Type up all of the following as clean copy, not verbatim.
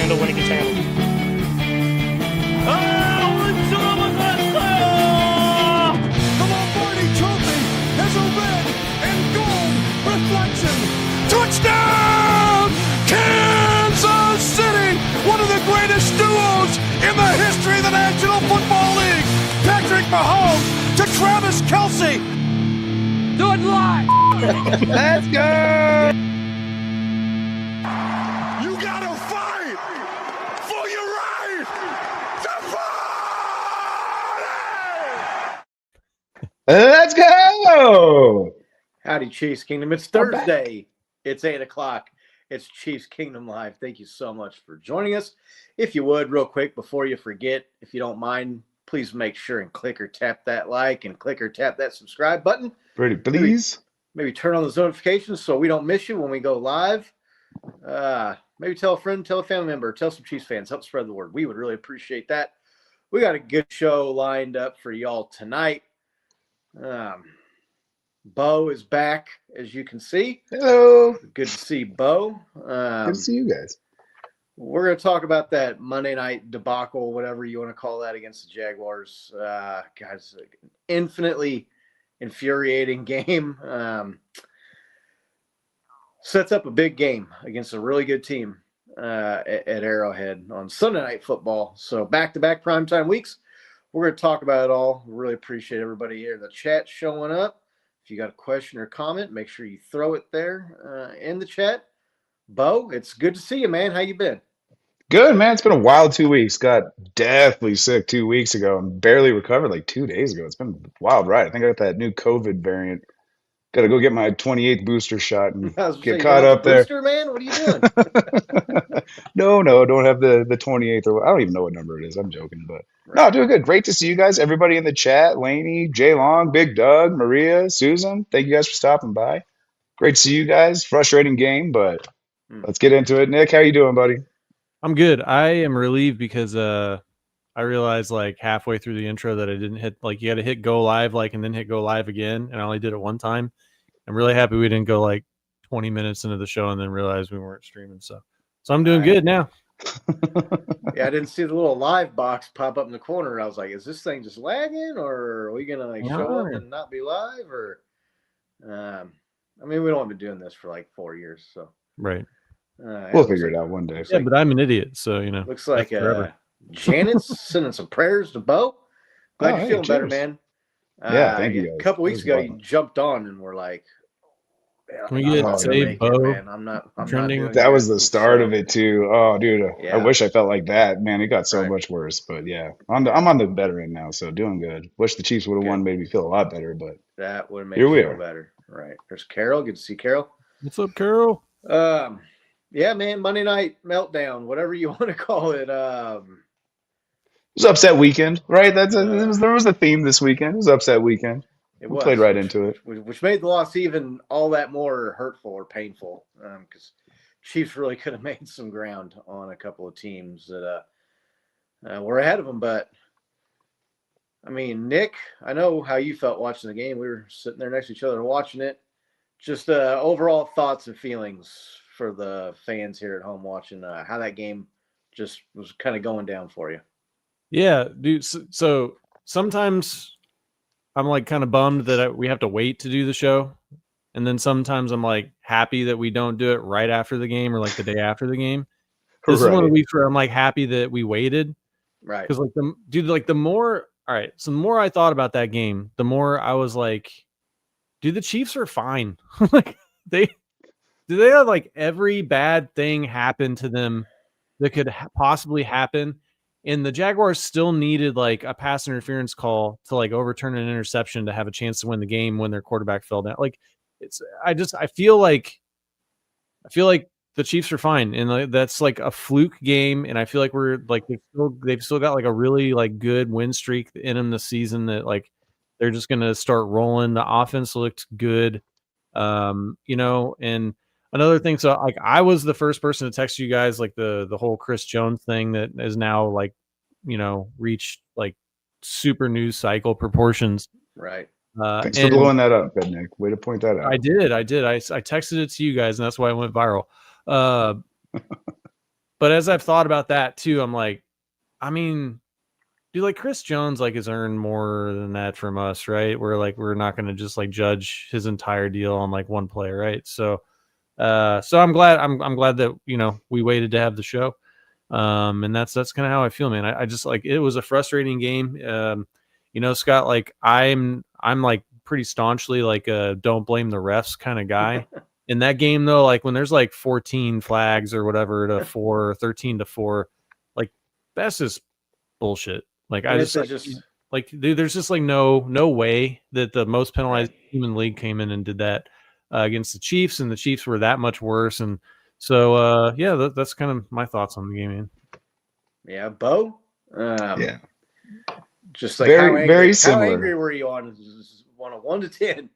handle when it gets handled. The Lombardi Trophy has a red and gold reflection. Touchdown! Kansas City! One of the greatest duos in the history of the National Football League. Patrick Mahomes to Travis Kelce. Do it live! Let's go! You gotta fight for your right to party! Let's go! Howdy, Chiefs Kingdom. It's Thursday. It's 8 o'clock. It's Chiefs Kingdom Live. Thank you so much for joining us. If you would, real quick, before you forget, if you don't mind, please make sure and click or tap that like and click or tap that subscribe button. Pretty please. Maybe turn on those notifications so we don't miss you when we go live. Maybe tell a friend, tell a family member, tell some Chiefs fans. Help spread the word. We would really appreciate that. We got a good show lined up for y'all tonight. Bo is back, as you can see. Hello. Good to see Bo. Good to see you guys. We're going to talk about that Monday night debacle, whatever you want to call that, against the Jaguars. Guys, infinitely infuriating game. Sets up a big game against a really good team at Arrowhead on Sunday Night Football. So back-to-back primetime weeks. We're going to talk about it all. Really appreciate everybody here in the chat showing up. If you got a question or comment, make sure you throw it there in the chat. Bo, it's good to see you, man. How you been? Good, man. It's been a wild 2 weeks. Got deathly sick 2 weeks ago and barely recovered like 2 days ago. It's been a wild ride. I think I got that new COVID variant. Got to go get my 28th booster shot and get caught up there. Booster, man? What are you doing? No, don't have the 28th. Or I don't even know what number it is. I'm joking, but no, doing good. Great to see you guys. Everybody in the chat, Laney, Jay Long, Big Doug, Maria, Susan. Thank you guys for stopping by. Great to see you guys. Frustrating game, but let's get into it. Nick, how you doing, buddy? I'm good. I am relieved because I realized like halfway through the intro that I didn't hit, like, you got to hit go live, like, and then hit go live again, and I only did it one time. I'm really happy we didn't go like 20 minutes into the show and then realize we weren't streaming. So I'm doing good now. Yeah, I didn't see the little live box pop up in the corner. I was like, is this thing just lagging, or are we gonna like show up and not be live? Or I mean, we don't have been doing this for like 4 years, so right. We'll figure it out one day. Yeah, but I'm an idiot, so you know. Looks like Janet's sending some prayers to Bo. Glad you're feeling better, man. Yeah, thank you guys. A couple weeks ago, you jumped on and we're like, can we get Save Bo? I'm trending. That was the start of it too. Oh, dude, I wish I felt like that. Man, it got so much worse. But yeah, I'm on the better end now, so doing good. Wish the Chiefs would have won, made me feel a lot better. But that would have made me feel better. Right. There's Carol. Good to see Carol. What's up, Carol? Yeah, man. Monday night meltdown, whatever you want to call it. It was upset weekend, right? There was a theme this weekend. It was upset weekend. We played right into it, which made the loss even all that more hurtful or painful, because Chiefs really could have made some ground on a couple of teams that were ahead of them. But I mean, Nick, I know how you felt watching the game. We were sitting there next to each other watching it. Just overall thoughts and feelings for the fans here at home watching how that game just was kind of going down for you. Yeah, dude. So sometimes I'm like kind of bummed that we have to wait to do the show. And then sometimes I'm like happy that we don't do it right after the game or like the day after the game. This is one of the weeks where I'm like happy that we waited. Right. Because the more I thought about that game, the more I was like, dude, the Chiefs are fine. Like they have like every bad thing happen to them that could possibly happen. And the Jaguars still needed like a pass interference call to like overturn an interception to have a chance to win the game when their quarterback fell down. Like I feel like the Chiefs are fine, and that's like a fluke game. And I feel like we're like they've still got like a really like good win streak in them this season that like they're just gonna start rolling. The offense looked good, and another thing, so like I was the first person to text you guys like the whole Chris Jones thing that is now like, reached like super news cycle proportions. Right. Thanks for blowing that up, Nick. Way to point that out. I did. I texted it to you guys, and that's why it went viral. But as I've thought about that too, I'm like, I mean, dude, like Chris Jones like has earned more than that from us, right? We're not going to just like judge his entire deal on like one player, right? So I'm glad I'm glad that we waited to have the show. And that's kind of how I feel, man. I just like it was a frustrating game. Scott, like I'm like pretty staunchly like don't blame the refs kind of guy. In that game though, like when there's like 14 flags or whatever to 4 or 13 to 4, like that's just bullshit. Like I just like dude, there's just like no way that the most penalized team in the league came in and did that against the Chiefs, and the Chiefs were that much worse. And so that's kind of my thoughts on the game, man. Yeah, Bo. Yeah, just like very similar. How angry were you on 1 to 10?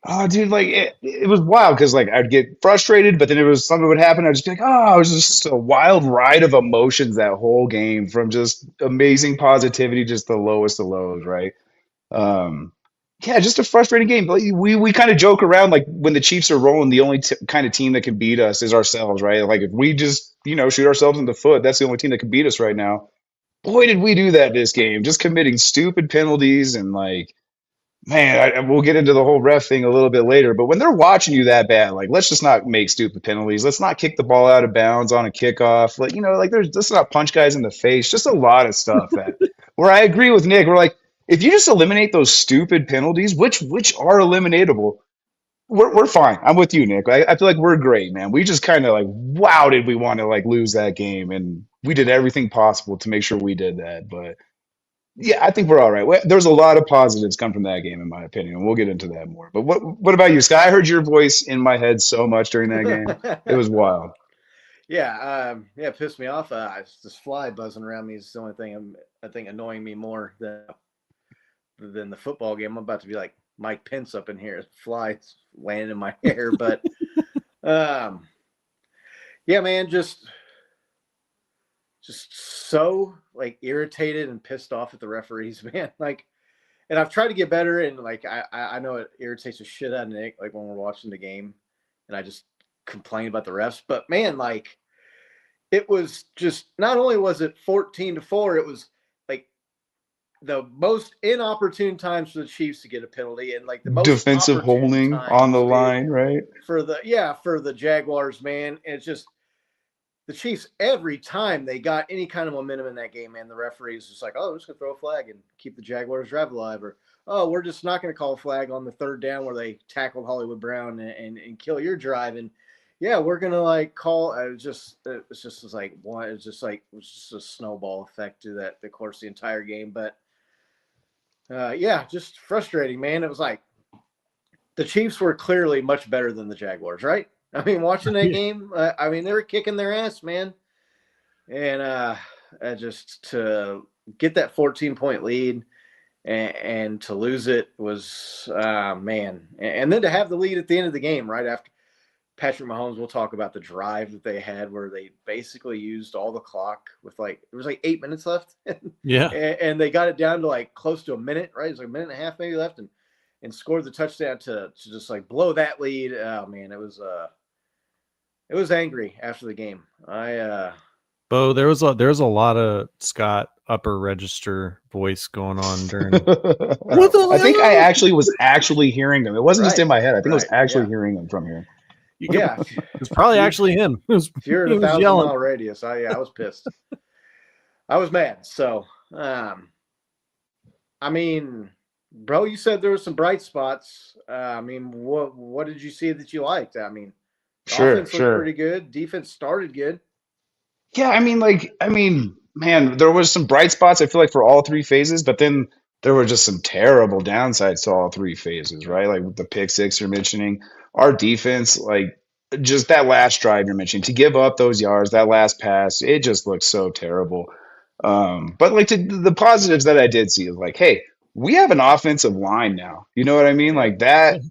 Oh, dude, like it was wild because like I'd get frustrated, but then it was something would happen. I'd just be like, oh, it was just a wild ride of emotions that whole game, from just amazing positivity, just the lowest of lows, right? Um, yeah, just a frustrating game. Like, we kind of joke around like when the Chiefs are rolling, the only kind of team that can beat us is ourselves, right? Like if we just shoot ourselves in the foot, that's the only team that can beat us right now. Boy, did we do that this game, just committing stupid penalties and like. Man, we'll get into the whole ref thing a little bit later, but when they're watching you that bad, like let's just not make stupid penalties. Let's not kick the ball out of bounds on a kickoff. Like let's not punch guys in the face. Just a lot of stuff that where I agree with Nick. We're like, if you just eliminate those stupid penalties, which are eliminatable, we're fine. I'm with you, Nick. I feel like we're great, man. We just kind of like, wow, did we want to like lose that game, and we did everything possible to make sure we did that, but. Yeah, I think we're all right. There's a lot of positives come from that game, in my opinion, and we'll get into that more. But what about you, Sky? I heard your voice in my head so much during that game. It was wild. Yeah, it pissed me off. This fly buzzing around me is the only thing I think annoying me more than the football game. I'm about to be like Mike Pence up in here. Flies landing in my hair, but yeah, man, just so like irritated and pissed off at the referees, man. Like, and I've tried to get better, and like I know it irritates the shit out of Nick, like when we're watching the game, and I just complain about the refs. But man, like it was just not only was it 14 to 4, it was like the most inopportune times for the Chiefs to get a penalty, and like the most defensive holding on the line, right? For the Jaguars, man. And it's just the Chiefs, every time they got any kind of momentum in that game, man, the referees just like, oh, we're just going to throw a flag and keep the Jaguars drive alive. Or, oh, we're just not going to call a flag on the third down where they tackled Hollywood Brown and kill your drive. And, yeah, we're going to, like, call – it was just like one – it was just a snowball effect to the course of the entire game. But, yeah, just frustrating, man. It was like the Chiefs were clearly much better than the Jaguars, right? I mean, watching that game, I mean, they were kicking their ass, man. And just to get that 14-point lead and to lose it was, man. And then to have the lead at the end of the game, right after Patrick Mahomes, we'll talk about the drive that they had where they basically used all the clock with it was like 8 minutes left. Yeah. And they got it down to like close to a minute, right? It was like a minute and a half maybe left and scored the touchdown to just like blow that lead. Oh, man, it was angry after the game. Bo, there was a lot of Scott upper register voice going on during. I think I actually was hearing him. It wasn't just in my head. I think I was actually hearing him from here. Yeah, it's probably actually him. If you're in a 1,000-mile radius, I was pissed. I was mad. So, I mean, bro, you said there were some bright spots. I mean, what did you see that you liked? I mean. Offense looked pretty good. Defense started good. Yeah, I mean, man, there was some bright spots, I feel like, for all three phases, but then there were just some terrible downsides to all three phases, right? Like with the pick six you're mentioning, our defense, like just that last drive you're mentioning, to give up those yards, that last pass, it just looked so terrible. But like the positives that I did see is like, hey, we have an offensive line now. You know what I mean? Like that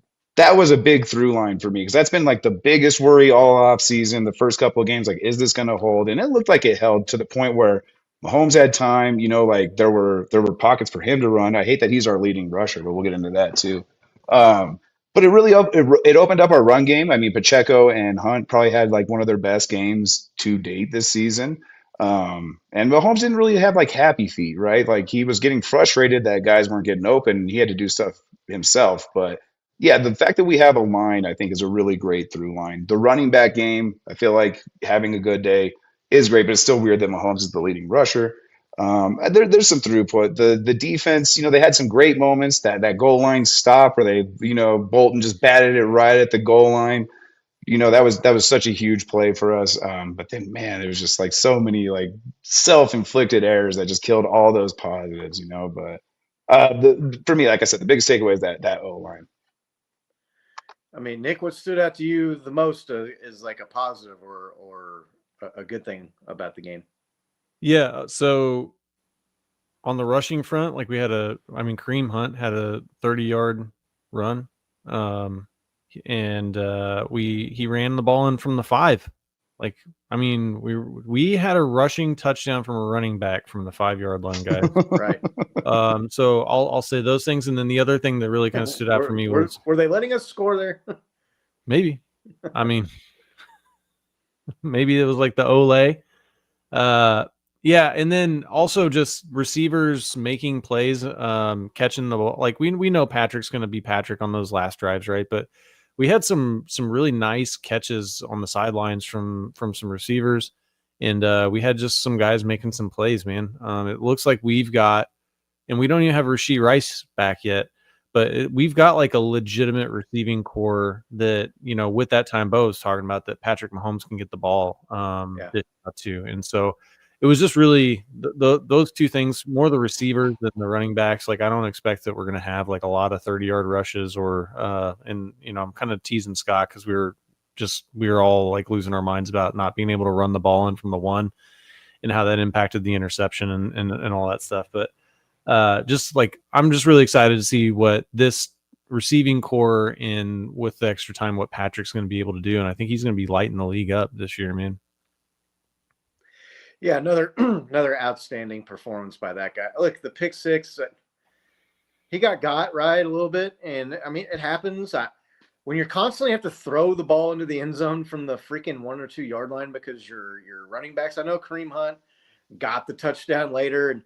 was a big through line for me because that's been like the biggest worry all off season. The first couple of games, like, is this going to hold? And it looked like it held to the point where Mahomes had time. Like there were pockets for him to run. I hate that he's our leading rusher, but we'll get into that too. But it opened up our run game. I mean, Pacheco and Hunt probably had like one of their best games to date this season. And Mahomes didn't really have like happy feet, right? Like he was getting frustrated that guys weren't getting open and he had to do stuff himself. But yeah, the fact that we have a line, I think, is a really great through line. The running back game, I feel like having a good day is great, but it's still weird that Mahomes is the leading rusher. There's some throughput. The defense, they had some great moments. That goal line stop where they, Bolton just batted it right at the goal line. That was such a huge play for us. But then, man, there was just like so many like self-inflicted errors that just killed all those positives. But for me, like I said, the biggest takeaway is that O line. I mean, Nick, what stood out to you the most is like a positive or a good thing about the game? Yeah. So on the rushing front, like Kareem Hunt had a 30-yard run. And he ran the ball in from the 5. Like, I mean, we had a rushing touchdown from a running back from the 5-yard line, guys. Right. So I'll say those things, and then the other thing that really kind of stood out for me was, were they letting us score there? maybe. I mean, maybe it was like the Olay. Yeah, and then also just receivers making plays, catching the ball. Like we know Patrick's going to be Patrick on those last drives, right? But we had some really nice catches on the sidelines from some receivers, and we had just some guys making some plays, man. It looks like we've got, and we don't even have Rashee Rice back yet, but we've got like a legitimate receiving core that, with that time Bo was talking about, that Patrick Mahomes can get the ball too. And so it was just really those two things, more the receivers than the running backs. Like, I don't expect that we're going to have like a lot of 30-yard rushes and I'm kind of teasing Scott because we were all like losing our minds about not being able to run the ball in from the 1 and how that impacted the interception and all that stuff. But just like, I'm just really excited to see what this receiving core in with the extra time, what Patrick's going to be able to do. And I think he's going to be lighting the league up this year, man. Yeah, another outstanding performance by that guy. Look, the pick 6, he got right a little bit, and I mean, it happens. When you're constantly have to throw the ball into the end zone from the freaking 1 or 2 yard line because your running backs. I know Kareem Hunt got the touchdown later, and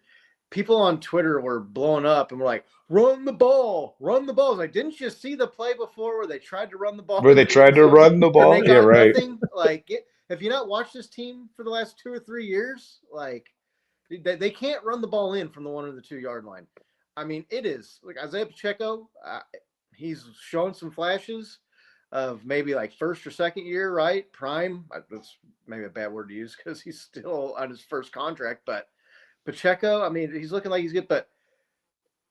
people on Twitter were blowing up and were like, "Run the ball, run the ball." I was like, didn't you see the play before where they tried to run the ball? Where they tried to run the ball? And they got yeah, right. nothing. Like, have you not watched this team for the last 2 or 3 years? Like, they can't run the ball in from the 1 or the 2 yard line. I mean, it is like Isaiah Pacheco. He's showing some flashes of maybe like first or second year, right? Prime. That's maybe a bad word to use because he's still on his first contract. But Pacheco, I mean, he's looking like he's good, but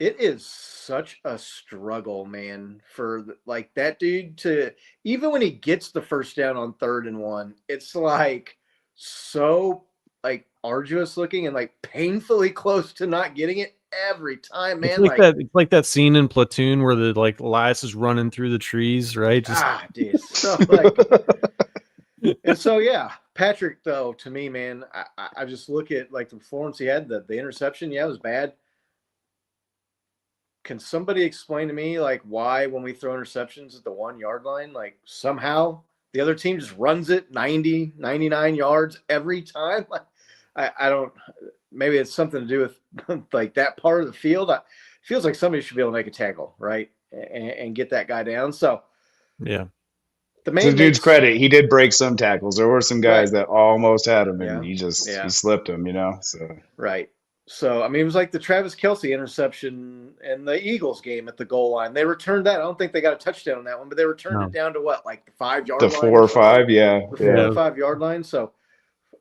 it is such a struggle, man, for like that dude to, even when he gets the first down on 3rd and 1, it's like so like arduous looking and like painfully close to not getting it every time, man. It's like that scene in Platoon where the like Elias is running through the trees, right? Dude. So like, and so yeah, Patrick though, to me, man, I just look at like the performance he had, the interception, it was bad. Can somebody explain to me like why when we throw interceptions at the 1 yard line, like somehow the other team just runs it 90, 99 yards every time? Like, I don't, maybe it's something to do with like that part of the field. It feels like somebody should be able to make a tackle, right? And get that guy down. So yeah. To the dude's credit, he did break some tackles. There were some guys that almost had him, and he slipped him, So right. So I mean, it was like the Travis Kelce interception in the Eagles game at the goal line. They returned that. I don't think they got a touchdown on that one, but they returned it down to what, like the 5 yard line? The 4 or 5, yeah. The 4 or 5 yard line. So,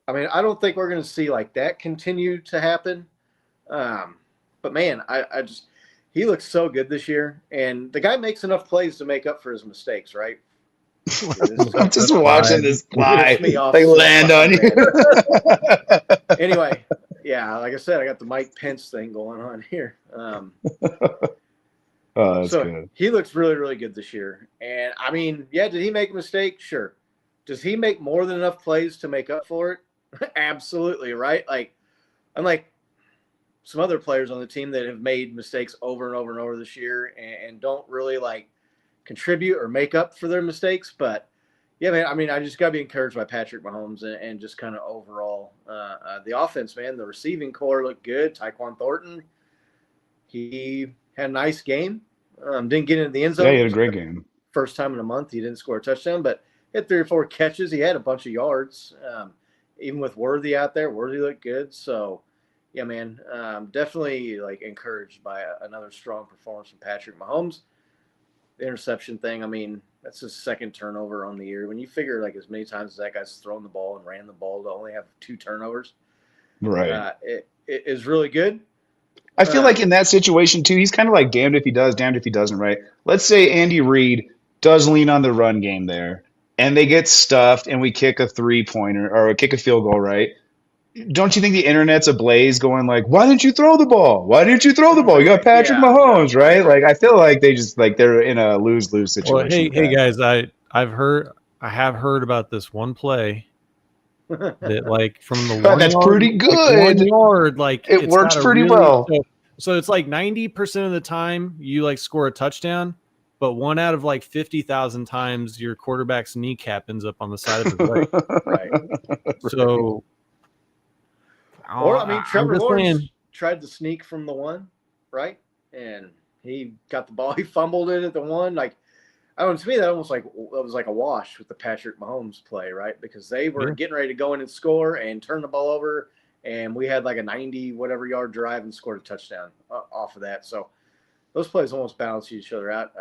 I mean, I don't think we're going to see like that continue to happen. But man, he looks so good this year, and the guy makes enough plays to make up for his mistakes, right? I'm just watching this fly. They land on you. Anyway, yeah, like I said, I got the Mike Pence thing going on here. That's good. He looks really, really good this year. And I mean, yeah, did he make a mistake? Sure. Does he make more than enough plays to make up for it? Absolutely, right? Like, unlike some other players on the team that have made mistakes over and over and over this year and don't really like contribute or make up for their mistakes. But yeah, man, I mean, I just got to be encouraged by Patrick Mahomes and just kind of overall the offense, man. The receiving core looked good. Tyquan Thornton, he had a nice game. Didn't get into the end zone. Yeah, he had a great game. First time in a month, he didn't score a touchdown, but he had 3 or 4 catches. He had a bunch of yards. Even with Worthy out there, Worthy looked good. So, yeah, man, definitely like encouraged by another strong performance from Patrick Mahomes. The interception thing, I mean, that's his second turnover on the year. When you figure like as many times as that guy's thrown the ball and ran the ball to only have 2 turnovers, Right. It is really good. I feel like in that situation too, he's kind of like damned if he does, damned if he doesn't, right? Let's say Andy Reid does lean on the run game there, and they get stuffed, and we kick a 3-pointer or kick a field goal, right? Don't you think the internet's ablaze going like, why didn't you throw the ball? Why didn't you throw the ball? You got Patrick Mahomes, right? Like, I feel like they just like they're in a lose-lose situation. Well, hey guys, I have heard about this one play that like from the one that's yard, pretty good. Like 1 yard, like it works pretty well. So it's like 90% of the time you like score a touchdown, but 1 out of like 50,000 times your quarterback's kneecap ends up on the side of his leg. Right. So, or I mean, Trevor Lawrence tried to sneak from the 1, right? And he got the ball. He fumbled it at the 1. Like, I don't know, to me, that almost like it was like a wash with the Patrick Mahomes play, right? Because they were getting ready to go in and score and turn the ball over, and we had like a 90-whatever yard drive and scored a touchdown off of that. So those plays almost balance each other out.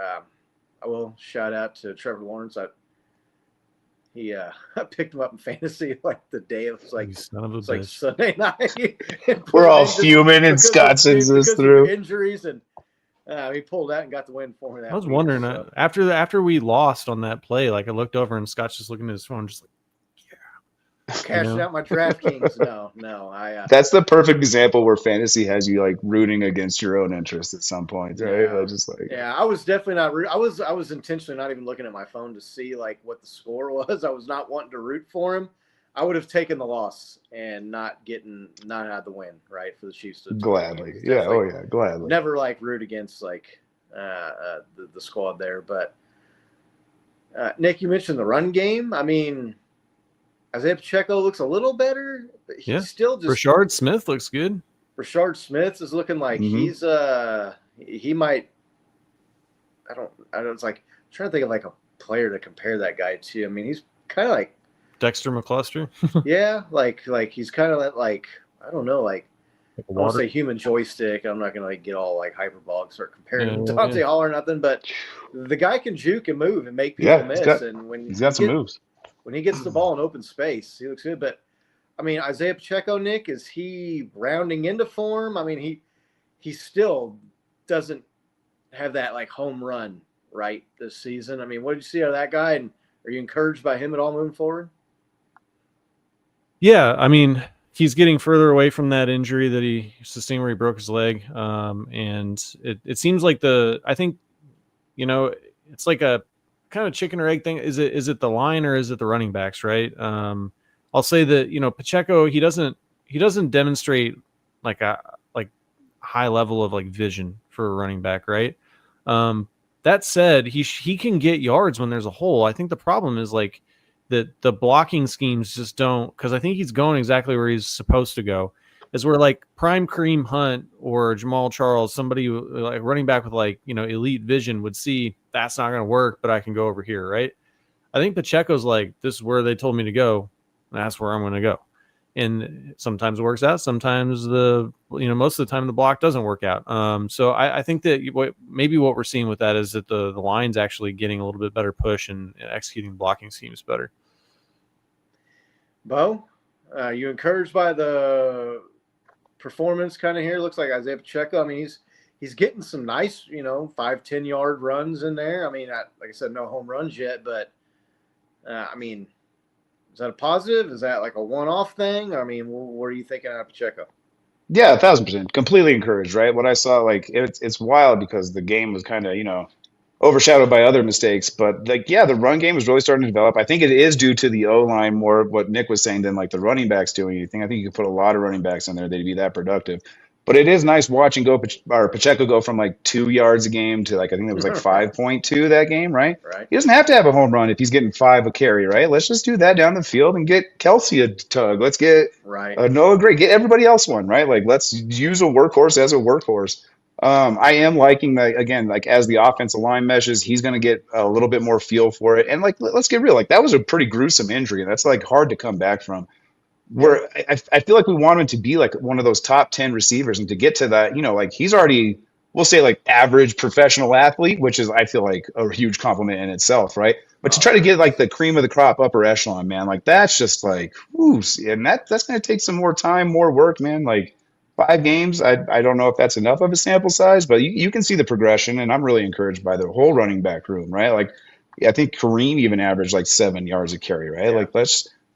I will shout out to Trevor Lawrence. I picked him up in fantasy like the day it was like Sunday night. We're all fuming, and Scott sends us through injuries, and he pulled out and got the win for me. I was wondering after we lost on that play, like I looked over and Scott's just looking at his phone, just like, cashing out my DraftKings. No. That's the perfect example where fantasy has you like rooting against your own interest at some point, right? I was definitely not I was intentionally not even looking at my phone to see like what the score was. I was not wanting to root for him. I would have taken the loss and not had the win, right, for the Chiefs. Gladly. Gladly. Never like root against like the squad there. But Nick, you mentioned the run game. I mean, Isaiah Pacheco looks a little better, but he's still just. Rashard Smith looks good. Rashard Smith is looking like he might. I don't. It's like I'm trying to think of like a player to compare that guy to. I mean, he's kind of like Dexter McCluster. Yeah, like he's kind of like I don't know, like I won't say human joystick. I'm not gonna like get all like hyperbolic, start comparing him to Dante Hall or nothing, but the guy can juke and move and make people miss. And when he's got some moves. When he gets the ball in open space, he looks good. But I mean, Isaiah Pacheco, Nick, is he rounding into form? I mean, he still doesn't have that like home run right this season. I mean, what did you see out of that guy? And are you encouraged by him at all moving forward? Yeah, I mean, he's getting further away from that injury that he sustained where he broke his leg. And it seems like I think, it's like a kind of chicken or egg thing. Is it the line or is it the running backs, right? I'll say that, Pacheco, he doesn't demonstrate like a high level of like vision for a running back, right? That said, he can get yards when there's a hole. I think the problem is like that the blocking schemes just don't, because I think he's going exactly where he's supposed to go. Is where like prime Kareem Hunt or Jamal Charles, somebody like running back with like, elite vision would see that's not going to work, but I can go over here, right? I think Pacheco's like, this is where they told me to go. And that's where I'm going to go. And sometimes it works out. Sometimes most of the time the block doesn't work out. So I think that maybe what we're seeing with that is that the line's actually getting a little bit better push and executing blocking schemes better. Bo, you encouraged by the performance kind of here? Looks like Isaiah Pacheco. I mean, he's getting some nice, 5-10 yard runs in there. I mean, like I said, no home runs yet, but I mean, is that a positive? Is that like a one-off thing? I mean, what are you thinking out of Pacheco? Yeah, 1,000%. Completely encouraged, right? What I saw, like, it's wild because the game was kind of, overshadowed by other mistakes. But, like, yeah, the run game was really starting to develop. I think it is due to the O-line more of what Nick was saying than, like, the running backs doing anything. I think you could put a lot of running backs in there. They'd be that productive. But it is nice watching Pacheco go from like 2 yards a game to like I think it was like Right. 5.2 that game, right? Right. He doesn't have to have a home run if he's getting 5 a carry, right? Let's just do that down the field and get Kelsey a tug. Let's get Right. Noah Gray, get everybody else one, right? Like let's use a workhorse as a workhorse. I am liking that again, like as the offensive line meshes, he's going to get a little bit more feel for it. And like, let's get real, like that was a pretty gruesome injury, and that's like hard to come back from Yeah. where I feel like we want him to be like one of those top 10 receivers and to get to that, like he's already, we'll say like average professional athlete, which is, I feel like a huge compliment in itself. Right. But to Oh, try to get like the cream of the crop upper echelon, man, like that's just like, whoo, and that's going to take some more time, more work, man. Like 5 games. I don't know if that's enough of a sample size, but you can see the progression, and I'm really encouraged by the whole running back room, right? Like, yeah, I think Kareem even averaged like 7 yards a carry, right? yeah.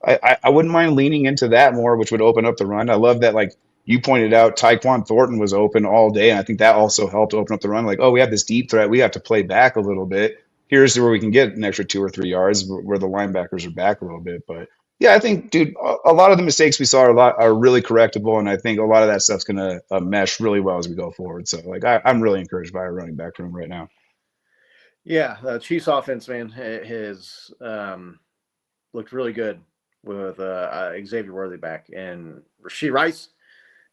Like, I wouldn't mind leaning into that more, which would open up the run. I love that, like you pointed out, Tyquan Thornton was open all day, and I think that also helped open up the run. Like, oh, we have this deep threat, we have to play back a little bit. Here's where we can get an extra 2 or 3 yards, where the linebackers are back a little bit. But yeah, I think, dude, a lot of the mistakes we saw are really correctable, and I think a lot of that stuff's gonna mesh really well as we go forward. So, like, I'm really encouraged by our running back room right now. Yeah. The Chiefs offense, man, has looked really good with Xavier Worthy back, and Rashee Rice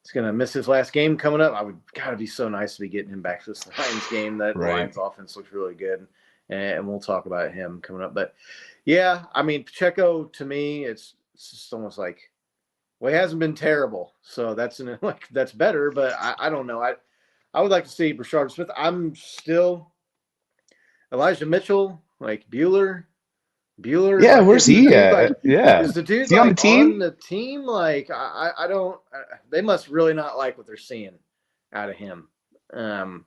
is going to miss his last game coming up. I would gotta be so nice to be getting him back to this Lions game. That Right. Lions offense looks really good, and we'll talk about him coming up. But yeah, I mean Pacheco, to me, it's just almost like, well, he hasn't been terrible, so that's better. But I don't know. I would like to see Brashard Smith. I'm still Elijah Mitchell, like Bueller, Yeah, like where's is the he dude like at? Yeah, is the dude is he on the like on team? the team? Like I don't. They must really not like what they're seeing out of him. Um,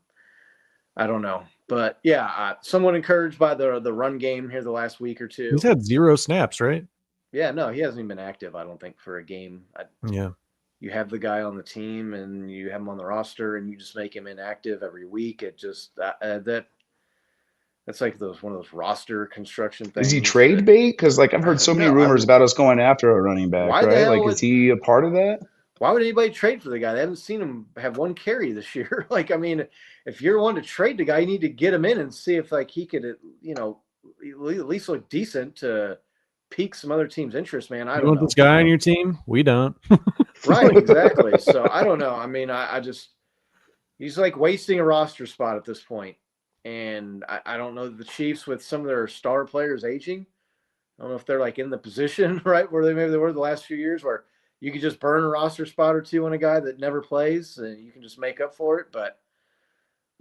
I don't know, but yeah, somewhat encouraged by the run game here the last week or two. He's had 0 snaps, right? Yeah, no, he hasn't even been active. I don't think for a game. Yeah. You have the guy on the team and you have him on the roster, and you just make him inactive every week. It just that's like one of those roster construction Is he things trade that bait? Because like I've heard so many no, rumors about us going after a running back, why the right? hell Like, is would he a part of that? why would anybody trade for the guy? They haven't seen him have one carry this year. Like, I mean, if you're one to trade the guy, you need to get him in and see if like he could, at least look decent to pique some other team's interest. Man, I You don't want know. this guy on your team? We don't. Right, exactly. So I don't know. I mean, I just he's like wasting a roster spot at this point, and I don't know the Chiefs with some of their star players aging. I don't know if they're like in the position right where maybe they were the last few years where you could just burn a roster spot or two on a guy that never plays and you can just make up for it. But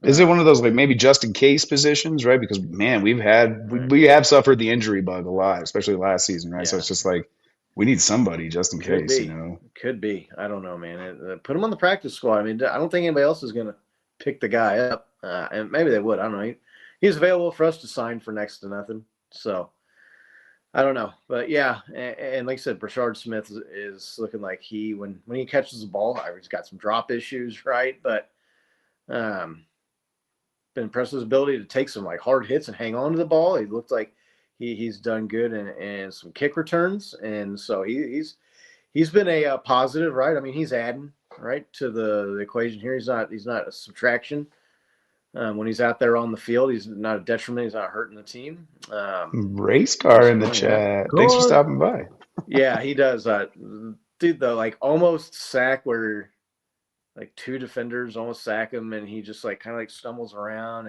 Is it one of those like maybe just in case positions, right? Because man, right. we have suffered the injury bug a lot, especially last season, right? So Yeah, it's just like we need somebody just in could case, you be, know. could be. I don't know, man. Put him on the practice squad. I mean, I don't think anybody else is going to pick the guy up, and maybe they would. I don't know. He's available for us to sign for next to nothing. So I don't know, but yeah, and like I said, Brashard Smith is looking like when he catches the ball, he's got some drop issues, right? But um, been impressed with his ability to take some like hard hits and hang on to the ball. He looked like he's done good in some kick returns, and so he's been a positive, right? I mean, he's adding right to the equation here. He's not a subtraction. When he's out there on the field, he's not a detriment. He's not hurting the team. Race car in the So, yeah. chat. Thanks for God. stopping by. Yeah, he does. Dude, the like almost sack where like two defenders almost sack him, and he just like kind of like stumbles around.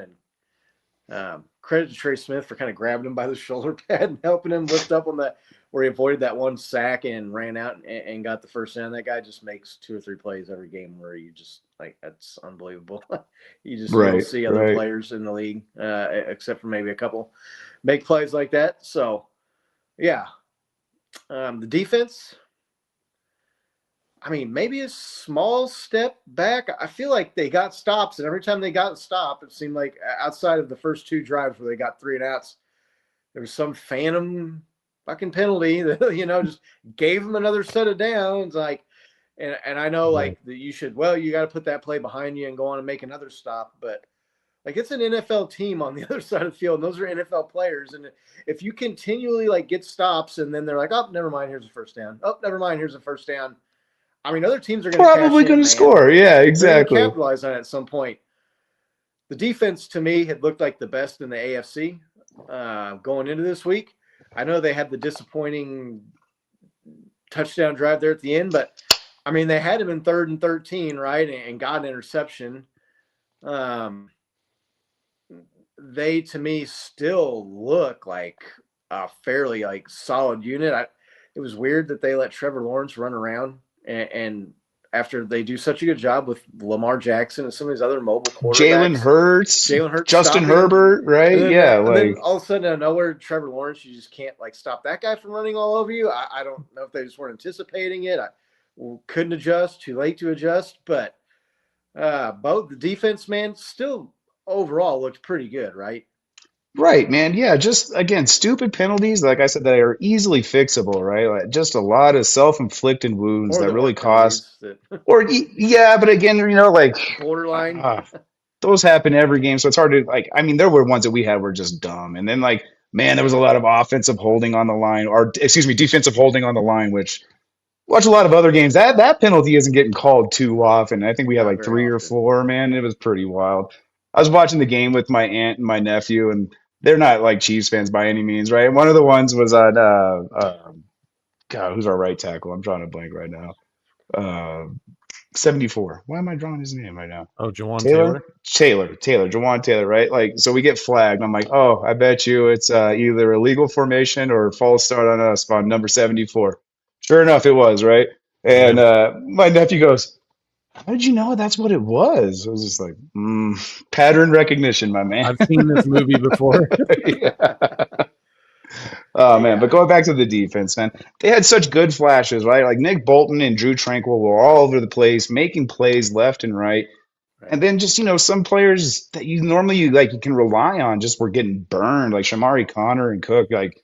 And credit to Trey Smith for kind of grabbing him by the shoulder pad and helping him lift up on that where he avoided that one sack and ran out and got the first down. That guy just makes 2 or 3 plays every game where you just like that's unbelievable. You don't Right, see other right. players in the league except for maybe a couple make plays like that. So yeah, the defense. I mean, maybe a small step back. I feel like they got stops, and every time they got a stop, it seemed like outside of the first 2 drives where they got 3 and outs, there was some phantom fucking penalty that just gave them another set of downs. Like, and I know like that you got to put that play behind you and go on and make another stop, but like it's an NFL team on the other side of the field, and those are NFL players, and if you continually like get stops and then they're like, oh, never mind, here's a first down. Oh, never mind, here's a first down. I mean, other teams are going to Probably going to score. Yeah, They're going exactly. to capitalize on it at some point. The defense, to me, had looked like the best in the AFC going into this week. I know they had the disappointing touchdown drive there at the end, but, I mean, they had him in 3rd and 13, right, and got an interception. They, to me, still look like a fairly, like, solid unit. It was weird that they let Trevor Lawrence run around and after they do such a good job with Lamar Jackson and some of these other mobile quarterbacks. Jalen Hurts, Justin Herbert, right? And then all of a sudden, out of nowhere, Trevor Lawrence, you just can't like stop that guy from running all over you. I don't know if they just weren't anticipating it. I couldn't adjust, too late to adjust. But both the defense, man, still overall looked pretty good, right? Right, man. Yeah, just again, stupid penalties, like I said, that are easily fixable, right? Like, just a lot of self-inflicted wounds Or that the really work cost. penalties that Yeah, but again, like borderline. those happen every game, so it's hard to like. I mean, there were ones that we had were just dumb, and then like, man, there was a lot of offensive holding on the line, or excuse me, defensive holding on the line, which watch a lot of other games. That penalty isn't getting called too often. I think we had Not like very 3 or often. 4, man. It was pretty wild. I was watching the game with my aunt and my nephew, and they're not like Chiefs fans by any means, right? One of the ones was on God, who's our right tackle? I'm drawing a blank right now. 74. Why am I drawing his name right now? Oh, Jawan Taylor? Taylor. Jawan Taylor, right? Like, so we get flagged. I'm like, oh, I bet you it's either illegal formation or false start on us on number 74. Sure enough, it was, right? And Yeah. my nephew goes, how did you know that's what it was? I was just like, pattern recognition, my man. I've seen this movie before. Yeah. Oh man, Yeah. but going back to the defense, man, they had such good flashes, right? Like Nick Bolton and Drew Tranquil were all over the place, making plays left and right. And then just, some players that you normally you can rely on just were getting burned, like Shamari Connor and Cook. Like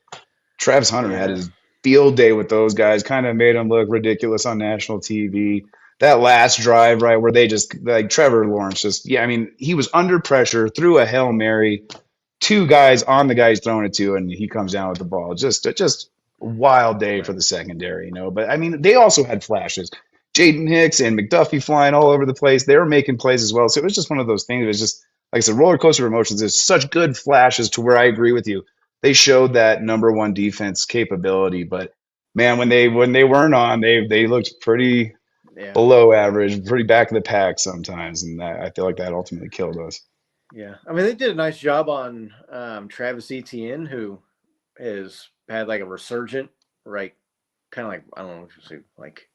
Travis Hunter had Yeah. his field day with those guys, kind of made him look ridiculous on national TV. That last drive, right, where they just like Trevor Lawrence just, yeah, I mean, he was under pressure, threw a Hail Mary, 2 guys on the guy he's throwing it to, and he comes down with the ball. Just a wild day for the secondary, But I mean, they also had flashes. Jaden Hicks and McDuffie flying all over the place. They were making plays as well. So it was just one of those things. It was just, like I said, roller coaster of emotions. There's such good flashes to where I agree with you. They showed that number 1 defense capability. But man, when they weren't on, they looked pretty below average, pretty back of the pack sometimes. And I feel like that ultimately killed us. Yeah. I mean, they did a nice job on Travis Etienne, who has had like a resurgent, right? Kind of like, I don't know if you say like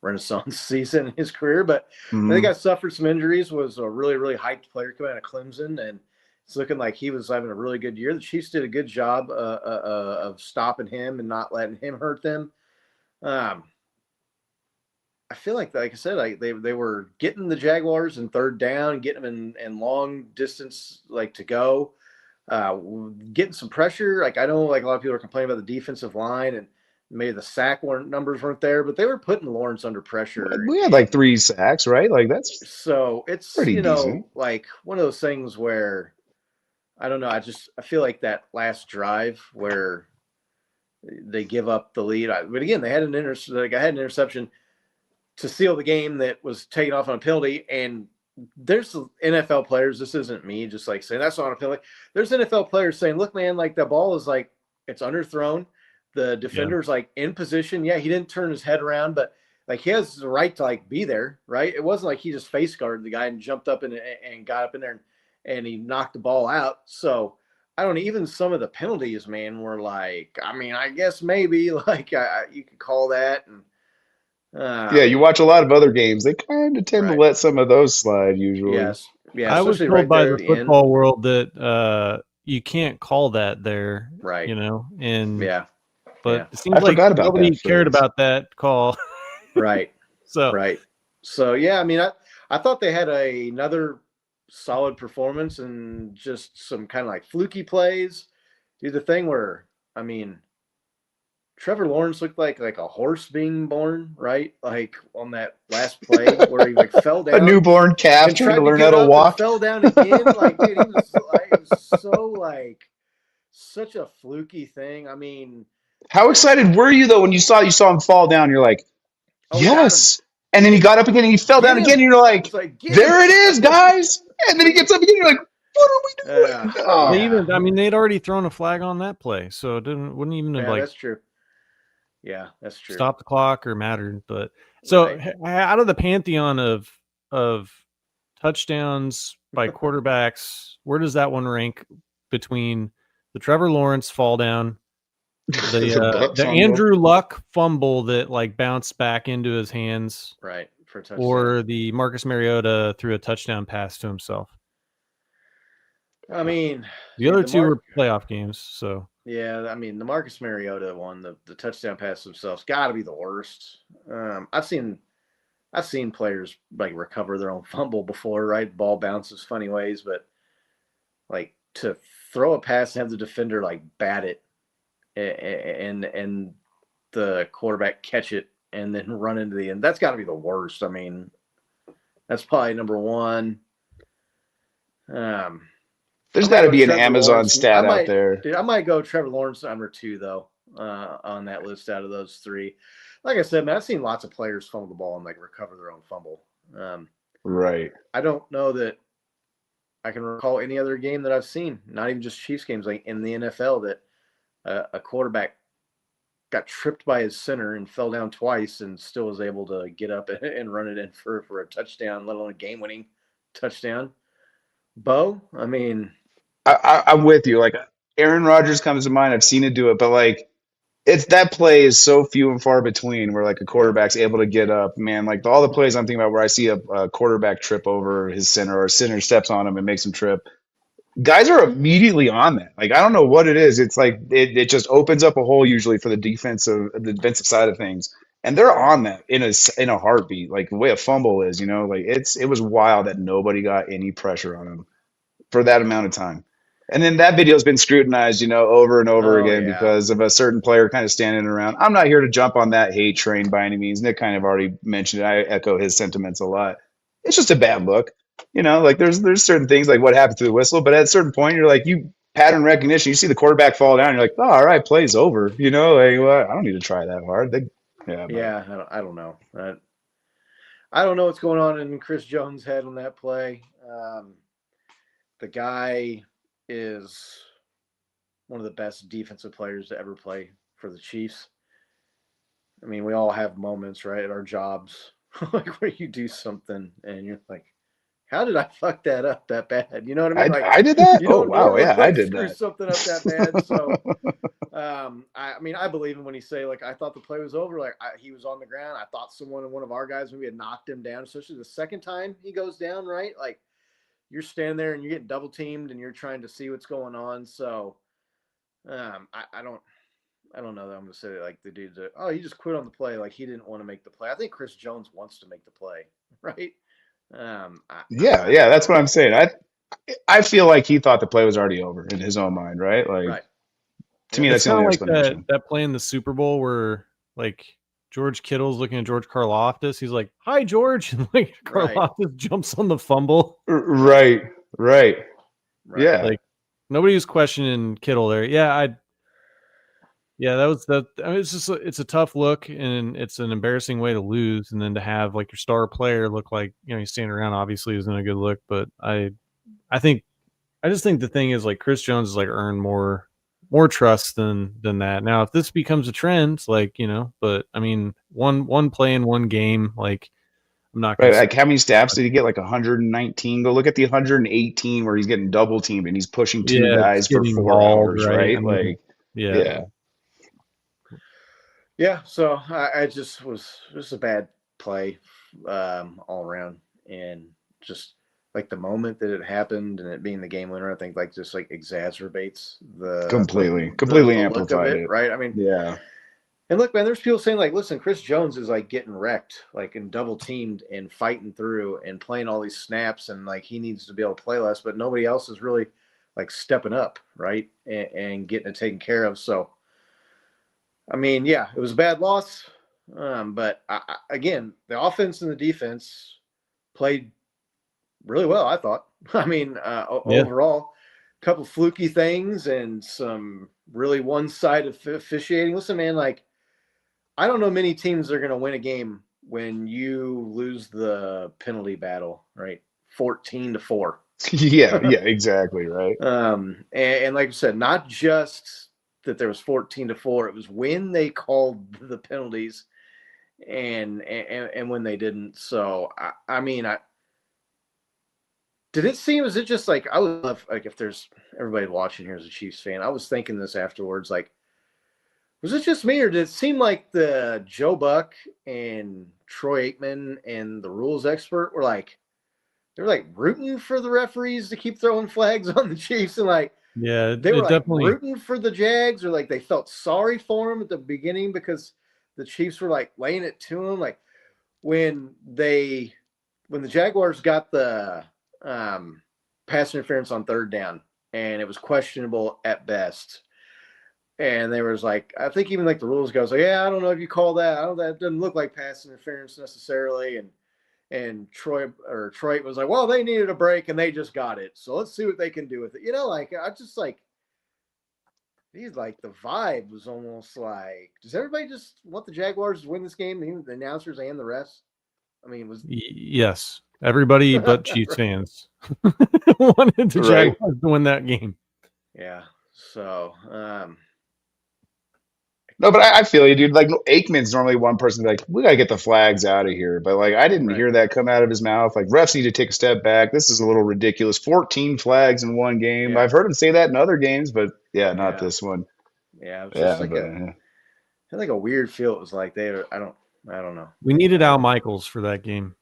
renaissance season in his career, but I think I suffered some injuries, was a really, really hyped player coming out of Clemson, and it's looking like he was having a really good year. The Chiefs did a good job of stopping him and not letting him hurt them. I feel like I said, like they were getting the Jaguars in 3rd down, getting them in long distance, like to go, getting some pressure. Like I know, like a lot of people are complaining about the defensive line and maybe the sack numbers weren't there, but they were putting Lawrence under pressure. We had like 3 sacks, right? Like that's so it's pretty decent. like one of those things where I don't know. I feel like that last drive where they give up the lead. But again, they had an interception to seal the game that was taken off on a penalty. And there's NFL players. This isn't me just like saying that's not on a penalty. There's NFL players saying, "Look, man, like the ball is like it's underthrown." The defender's like in position. Yeah, he didn't turn his head around, but like he has the right to like be there, right? It wasn't like he just face guarded the guy and jumped up and got up in there and he knocked the ball out. So I don't know, even some of the penalties, man, were like, I mean, I guess maybe like you could call that. And yeah, you watch a lot of other games. They kind of tend to let some of those slide usually. Yes. Yeah. I was told right by there the football world that you can't call that there. Right. And but it seems I like forgot about nobody that cared phrase. about that call. Right. So So yeah, I mean, I thought they had another solid performance and just some kind of like fluky plays. Do the thing where, I mean, Trevor Lawrence looked like a horse being born, right? Like on that last play where he like fell down. A newborn calf trying to learn how to walk. Fell down again. Like, dude, it was so like such a fluky thing. I mean, how excited were you though when you saw him fall down? You're like, yes, And then he got up again and he fell down again. And you're like, It's like, get there him. it is, guys. And then he gets up again. You're like, what are we doing? Oh. They'd already thrown a flag on that play, so it wouldn't even have that's true. Yeah, that's true. Stop the clock or mattered. But so out of the pantheon of touchdowns by quarterbacks, where does that one rank between the Trevor Lawrence fall down, the Andrew Luck fumble that like bounced back into his hands, right, for a touchdown, or the Marcus Mariota threw a touchdown pass to himself? I mean, the other two were playoff games, so yeah. I mean, the Marcus Mariota one, the touchdown pass themselves, got to be the worst. I've seen players like recover their own fumble before, right? Ball bounces funny ways, but like to throw a pass and have the defender like bat it, and the quarterback catch it and then run into the end. That's got to be the worst. I mean, that's probably number one. There's got to be an Amazon stat out there. Dude, I might go Trevor Lawrence number 2 though on that list out of those 3. Like I said, man, I've seen lots of players fumble the ball and like recover their own fumble. Right. I don't know that I can recall any other game that I've seen, not even just Chiefs games, like in the NFL, that a quarterback got tripped by his center and fell down twice and still was able to get up and run it in for a touchdown, let alone a game-winning touchdown. Bo, I mean, I'm with you. Like Aaron Rodgers comes to mind. I've seen it do it, but like it's that play is so few and far between where like a quarterback's able to get up, man. Like all the plays I'm thinking about where I see a quarterback trip over his center or center steps on him and makes him trip. Guys are immediately on that. Like I don't know what it is. It's like it just opens up a hole usually for the defensive side of things, and they're on that in a heartbeat. Like the way a fumble is, like it was wild that nobody got any pressure on him for that amount of time. And then that video has been scrutinized, over and over again because of a certain player kind of standing around. I'm not here to jump on that hate train by any means. Nick kind of already mentioned it. I echo his sentiments a lot. It's just a bad look. Like there's certain things like what happened to the whistle, but at a certain point, you're like, you pattern recognition, you see the quarterback fall down, you're like, oh, all right, play's over. Like, well, I don't need to try that hard. I don't know. I don't know what's going on in Chris Jones' head on that play. The guy is one of the best defensive players to ever play for the Chiefs. I mean, we all have moments, right, at our jobs, like where you do something and you're like, how did I fuck that up that bad? You know what I mean? I did that? Oh, wow. Yeah, I did screw that. Something up that bad. So, I believe him when he say, like, I thought the play was over. Like, he was on the ground. I thought one of our guys maybe had knocked him down, especially the second time he goes down, right? Like, you're standing there and you're getting double teamed and you're trying to see what's going on. So, I don't know that I'm going to say like the dude's he just quit on the play. Like he didn't want to make the play. I think Chris Jones wants to make the play, right? That's what I'm saying. I feel like he thought the play was already over in his own mind, right? Like, right. To me, that's the only explanation. That play in the Super Bowl where like George Kittle's looking at George Karlaftis. He's like, "Hi, George," and like Karlaftis jumps on the fumble. Right. Yeah, like nobody was questioning Kittle there. That was that. I mean, it's a tough look and it's an embarrassing way to lose, and then to have like your star player look like he's standing around obviously isn't a good look. But I just think the thing is like Chris Jones has like earned more trust than that. Now, if this becomes a trend, like but I mean, one play in one game, like I'm not right. Like how many snaps did he get? Like 119. Go look at the 118 where he's getting double teamed and he's pushing two guys for 4 hours, right? I mean, Yeah, so I just was a bad play all around, and just like the moment that it happened and it being the game winner, I think like just like exacerbates the completely amplified it, right? I mean, yeah. And look, man, there's people saying like, listen, Chris Jones is like getting wrecked, like and double teamed and fighting through and playing all these snaps, and like he needs to be able to play less, but nobody else is really like stepping up, right, and getting it taken care of. So. I mean, yeah, it was a bad loss, but again, the offense and the defense played really well, I thought. I mean, overall, a couple fluky things and some really one-sided officiating. Listen, man, like, I don't know many teams that are going to win a game when you lose the penalty battle, right? 14-4. Yeah, exactly, right. And like I said, not just that there was 14-4, it was when they called the penalties and when they didn't. So I mean, did it seem, is it just like, I would love, like, if there's everybody watching here as a Chiefs fan, I was thinking this afterwards, like, was it just me, or did it seem like the Joe Buck and Troy Aikman and the rules expert were like, they were like rooting for the referees to keep throwing flags on the Chiefs, and like Yeah, they were it like definitely. rooting for the Jags, or like they felt sorry for them at the beginning because the Chiefs were like laying it to them. Like when the Jaguars got the pass interference on third down, and it was questionable at best. And there was like, I think even like the rules goes like, yeah, I don't know if you call that. That doesn't look like pass interference necessarily. And Troy was like, well, they needed a break and they just got it. So let's see what they can do with it. You know, like I just like these, like the vibe was almost like, does everybody just want the Jaguars to win this game? The announcers and the refs. I mean, it was Yes, everybody but Chiefs fans wanted the Right. Jaguars to win that game. yeah. So No, but I feel you, dude. Like Aikman's normally one person like, we gotta get the flags out of here. But like I didn't Right. hear that come out of his mouth. Like refs need to take a step back. This is a little ridiculous. 14 flags in one game. Yeah. I've heard him say that in other games, but yeah, not Yeah. this one. Yeah, it was Yeah, just like but had like a weird feel. It was like they were, I don't know. We needed Al Michaels for that game.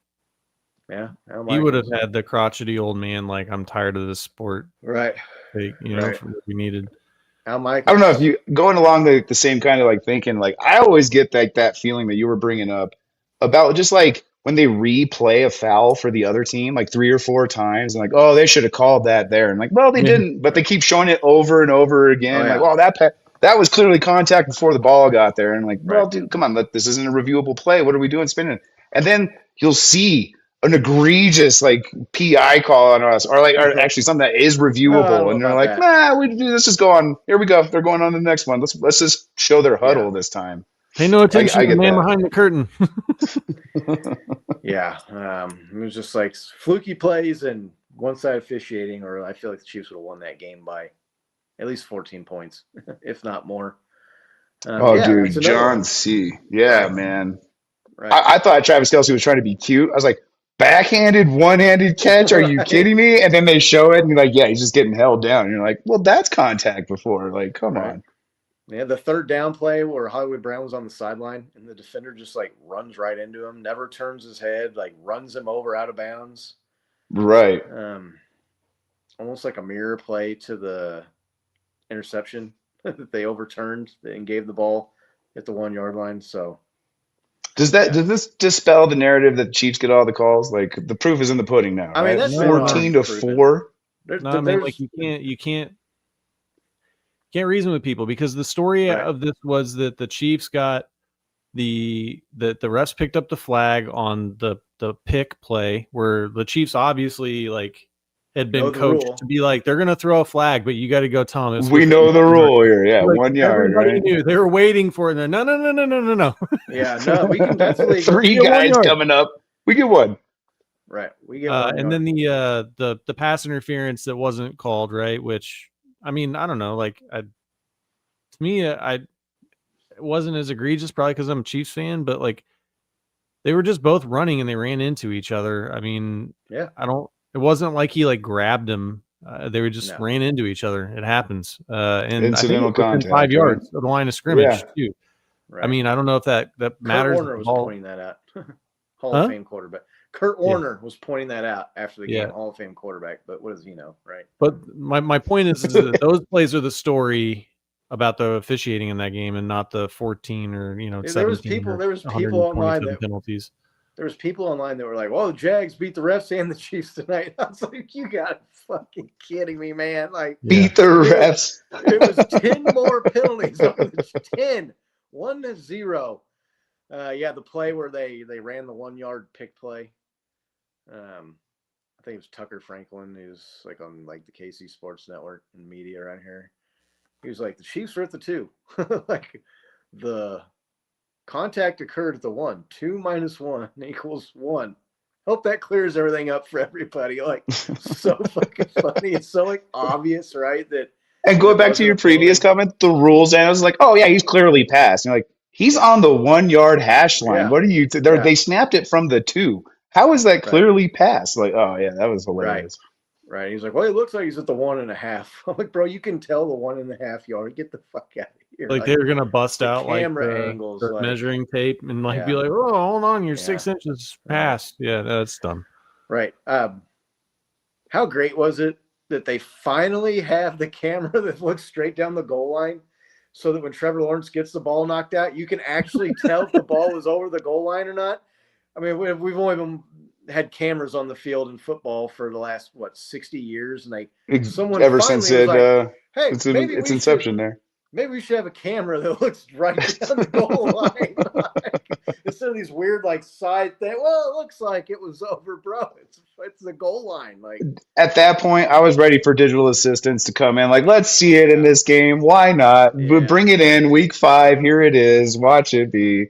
Yeah, He would have had the crotchety old man, like, I'm tired of this sport. right. Take, for what we needed. Al I don't Michaels. know if you going along the same kind of like thinking, like I always get that feeling that you were bringing up about just like when they replay a foul for the other team like 3 or 4 times and like, oh, they should have called that there. And like, well, they Yeah. didn't, but they keep showing it over and over again. Oh, yeah. Like, oh, that was clearly contact before the ball got there. And like, well, Right. dude, come on, this isn't a reviewable play. What are we doing spinning? And then you'll see an egregious like PI call on us, or actually something that is I don't reviewable, know and they're about like, that. nah, let's just go on. Here we go. They're going on to the next one. Let's just show their huddle this time. Pay no attention I to the get man that. behind the curtain. Yeah. It was just like fluky plays and one-sided officiating, or I feel like the Chiefs would have won that game by at least 14 points, if not more. Oh, yeah, dude, that's another John one. C. Yeah, Right. man. Right. I thought Travis Kelce was trying to be cute. I was like, backhanded, one-handed catch? Are you Right. kidding me? And then they show it, and you're like, yeah, he's just getting held down. And you're like, well, that's contact before. Like, come Right. on. Yeah, the third down play where Hollywood Brown was on the sideline and the defender just like runs right into him, never turns his head, like runs him over out of bounds. Right. Almost like a mirror play to the interception that they overturned and gave the ball at the 1 yard line. So Does this dispel the narrative that the Chiefs get all the calls? Like the proof is in the pudding now, I mean, right? that's No, been 14 already to proven. 4. No, man, like you can't reason with people, because the story Right. of this was that the Chiefs got the refs picked up the flag on the pick play where the Chiefs obviously like had been Know the coached rule. to be like, they're gonna throw a flag, but you got to go tell them. We know the rule here. Yeah, Like, 1 yard, everybody right? knew. They were waiting for it. No. Yeah, no, we can definitely 3 get 1 guys yard. coming up. We get one. right. We get 1 and yard. then the pass interference that wasn't called, right? Which, I mean, I don't know. Like, to me, it wasn't as egregious, probably because I'm a Chiefs fan, but like they were just both running and they ran into each other. I mean, Yeah. it wasn't like he like grabbed him. They were just ran into each other. It happens. And Incidental I think it was within contact, 5 yards right? of the line of scrimmage Yeah. too. Right. I mean, I don't know if that Kurt matters. Warner was pointing that out. Hall of Fame quarterback. Kurt Warner was pointing that out after the game. Hall of Fame quarterback. But what does he know, right? But my point is that those plays are the story about the officiating in that game, and not the 14 or 17 there was people online that penalties. There was people online that were like, "Well, the Jags beat the refs and the Chiefs tonight." I was like, "You got fucking kidding me, man!" Like, beat the refs. It was 10 more penalties. 10, 1-0. Yeah, the play where they ran the 1 yard pick play. I think it was Tucker Franklin, who's like on like the KC Sports Network and media around here. He was like, the Chiefs are at the 2. Like the contact occurred at the 1. 2 minus 1 equals 1. Hope that clears everything up for everybody. Like, so fucking funny. It's so like obvious, right? That And going back to your previous comment, the rules, and I was like, oh yeah, he's clearly passed. And you're like, he's on the 1 yard hash line. Yeah. What are you? They snapped it from the 2. How is that clearly passed? Like, oh yeah, that was hilarious. Right. He's like, well, it looks like he's at the 1.5. I'm like, bro, you can tell the 1.5 yard. Get the fuck out of here. Like they were gonna bust out like camera angles, the like, measuring tape and like be like, oh, hold on, you're 6 inches past. Yeah, that's dumb. Right. How great was it that they finally have the camera that looks straight down the goal line, so that when Trevor Lawrence gets the ball knocked out, you can actually tell if the ball was over the goal line or not. I mean, we've only had cameras on the field in football for the last 60 years, and someone ever since it hey, its inception there. Maybe we should have a camera that looks right down the goal line. Instead of these weird side thing. Well, it looks like it was over, bro. It's the goal line. Like, at that point, I was ready for digital assistants to come in. Like, let's see it in this game. Why not? Yeah. Bring it in week 5. Here it is. Watch it be.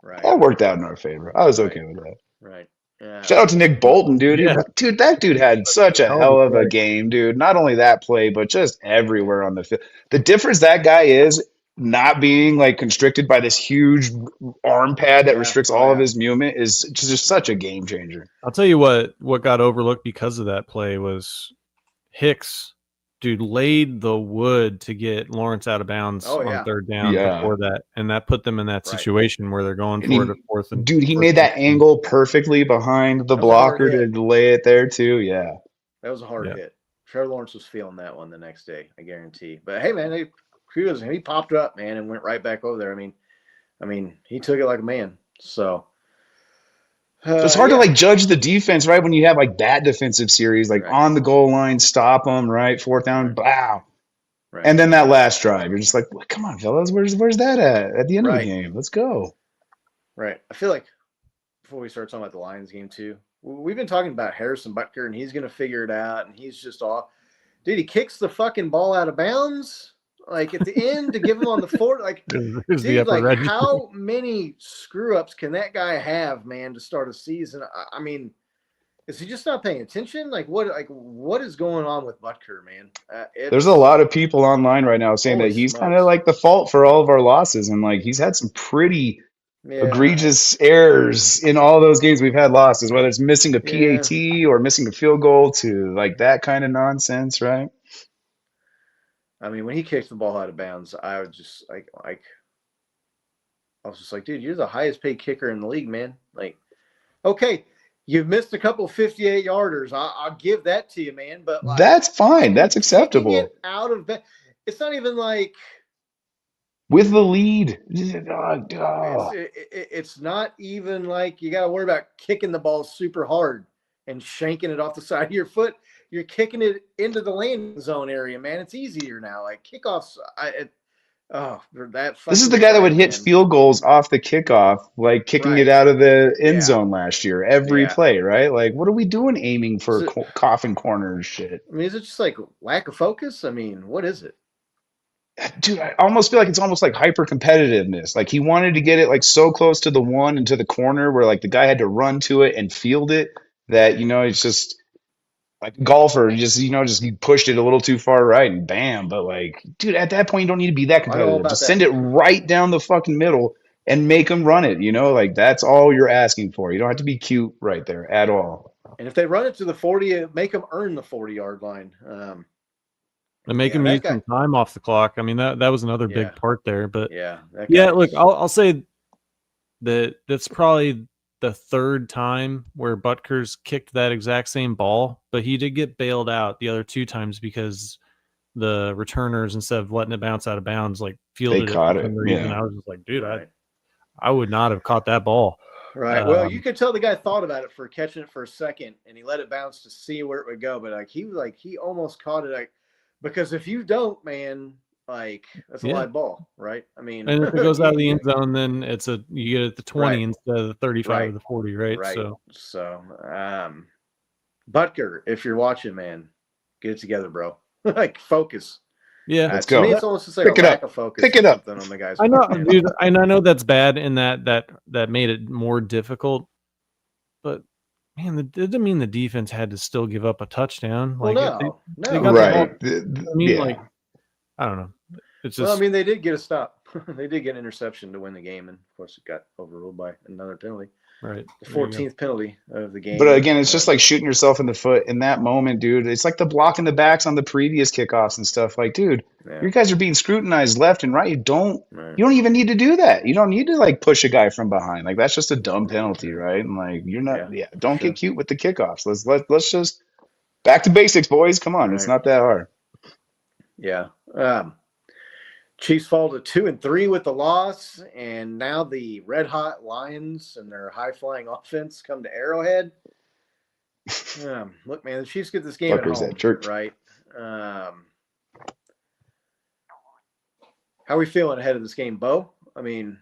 Right. That worked out in our favor. I was okay with that. Right. Yeah. Shout out to Nick Bolton, dude. Yeah. Dude, that dude had such a hell of a game, dude. Not only that play, but just everywhere on the field. The difference that guy is not being constricted by this huge arm pad that restricts all of his movement is just such a game changer. I'll tell you what got overlooked because of that play was Hicks, dude, laid the wood to get Lawrence out of bounds on 3rd down before that, and that put them in that situation where they're going for it at 4th. And dude, he made that angle perfectly behind the blocker to lay it there too. Yeah, that was a hard hit. Trevor Lawrence was feeling that one the next day, I guarantee. But hey, man, he popped up, man, and went right back over there. I mean, he took it like a man. So it's hard to judge the defense, right? When you have that defensive series, on the goal line, stop them, right? 4th down, wow. Right. And then that last drive, you're just like, come on, fellas, where's that at the end of the game? Let's go. Right. I feel like before we start talking about the Lions game too, we've been talking about Harrison Butker, and he's going to figure it out, and he's just off. Dude, he kicks the fucking ball out of bounds at the end to give him on the 4. Dude, how many screw ups can that guy have, man, to start a season? I mean, is he just not paying attention? What is going on with Butker, man? There's a lot of people online right now saying that he's kind of the fault for all of our losses, and he's had some pretty egregious errors in all those games we've had losses, whether it's missing a PAT or missing a field goal to that kind of nonsense, right? I mean, when he kicked the ball out of bounds, I was just I was just like, dude, you're the highest paid kicker in the league, man. Okay, you've missed a couple 58-yarders. I'll give that to you, man. But that's fine. That's acceptable. It out of it's not even with the lead. It's not even you got to worry about kicking the ball super hard and shanking it off the side of your foot. You're kicking it into the landing zone area, man. It's easier now. Kickoffs, this is the guy that would hit field goals off the kickoff, kicking it out of the end zone last year, every play, right? What are we doing aiming for coffin corner shit? I mean, is it just lack of focus? I mean, what is it? Dude, I almost feel like it's almost hyper competitiveness. He wanted to get it so close to the 1 and to the corner where the guy had to run to it and field it that, it's just golfer, you pushed it a little too far right and bam. But dude, at that point, you don't need to be that competitive. Just send it right down the fucking middle and make them run it. That's all you're asking for. You don't have to be cute right there at all. And if they run it to the 40, make them earn the 40-yard line. And make him use some time off the clock. I mean, that was another big part there. But look, I'll say that that's probably the 3rd time where Butker's kicked that exact same ball, but he did get bailed out the other 2 times because the returners, instead of letting it bounce out of bounds, fielded it for some reason. I was just like, dude, I would not have caught that ball. Right. Well, you could tell the guy thought about it for catching it for a second, and he let it bounce to see where it would go. But he almost caught it. Because if you don't, man, that's a live ball, right? I mean, and if it goes out of the end zone, then you get it at the 20 instead of the 35 or the 40, right? So, Butker, if you're watching, man, get it together, bro. Focus. Yeah, Let's To go. me, it's almost just like Pick a it lack up. of focus. Pick or it up. something on the guys. I know, behind. dude, and I know that's bad, and that made it more difficult. But man, that didn't mean the defense had to still give up a touchdown. Well, Like if no. they got the ball. Right. I mean, Yeah. like I don't know. It's Well, I just mean, they did get a stop. They did get an interception to win the game, and of course, it got overruled by another penalty. right. The There you go. 14th penalty of the game. But again, it's just like shooting yourself in the foot in that moment, dude. It's like the blocking the backs on the previous kickoffs and stuff. Like, dude, Yeah. you guys are being scrutinized left and right. You don't Right. even need to do that. You don't need to like push a guy from behind. Like that's just a dumb penalty, right? And like you're not don't sure. get cute with the kickoffs. Let's just back to basics, boys. Come on. It's Right. not that hard. Yeah. Chiefs fall to 2-3 with the loss, and now the red hot Lions and their high flying offense come to Arrowhead. Look, man, the Chiefs get this game Fuckers at home, at church. right? How are we feeling ahead of this game, Bo? I mean,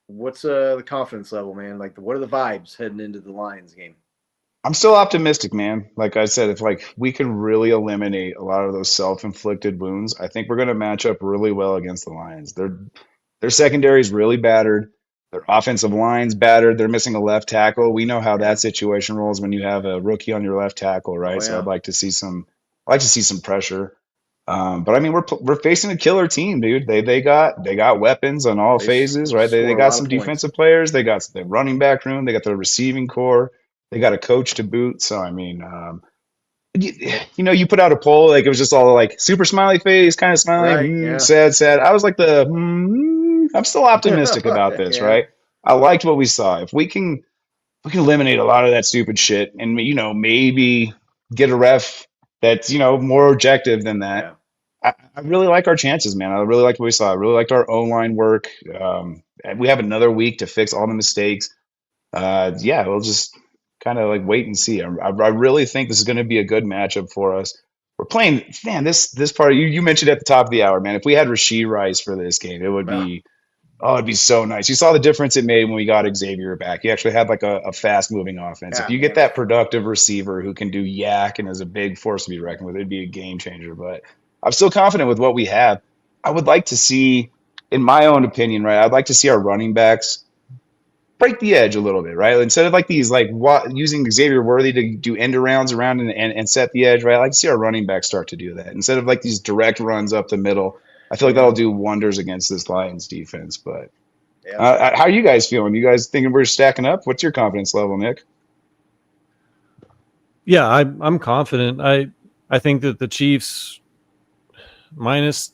what's the confidence level, man? Like, what are the vibes heading into the Lions game? I'm still optimistic, man. Like I said, if like we can really eliminate a lot of those self-inflicted wounds, I think we're going to match up really well against the Lions. Their secondary is really battered. Their offensive line's battered. They're missing a left tackle. We know how that situation rolls when you have a rookie on your left tackle, right? Oh, So yeah. I'd like to see some pressure. But I mean, we're facing a killer team, dude. They got weapons on all They phases, right? score They a got lot some of points. defensive players. They got the running back room. They got the receiving core. They got a coach to boot. So I mean, you put out a poll, like it was just all like super smiley face, kind of smiling, Right, yeah. sad. I was like I'm still optimistic about this, Yeah. right? I liked what we saw. If we can eliminate a lot of that stupid shit and maybe get a ref that's more objective than that. Yeah. I really like our chances, man. I really liked what we saw. I really liked our O-line work. And we have another week to fix all the mistakes. We'll just kind of like wait and see. I really think this is going to be a good matchup for us. We're playing, man. This part you mentioned at the top of the hour, man. If we had Rashee Rice for this game, it would be, it'd be so nice. You saw the difference it made when we got Xavier back. He actually had like a fast moving offense. If you get that productive receiver who can do yak and is a big force to be reckoned with, it'd be a game changer. But I'm still confident with what we have. I would like to see, in my own opinion, right? I'd like to see our running backs break the edge a little bit, right? Instead of like these, like using Xavier Worthy to do end arounds around and set the edge, right? I like to see our running backs start to do that instead of like these direct runs up the middle. I feel like that'll do wonders against this Lions defense. But how are you guys feeling? You guys thinking we're stacking up? What's your confidence level, Nick? Yeah, I'm confident. I think that the Chiefs, minus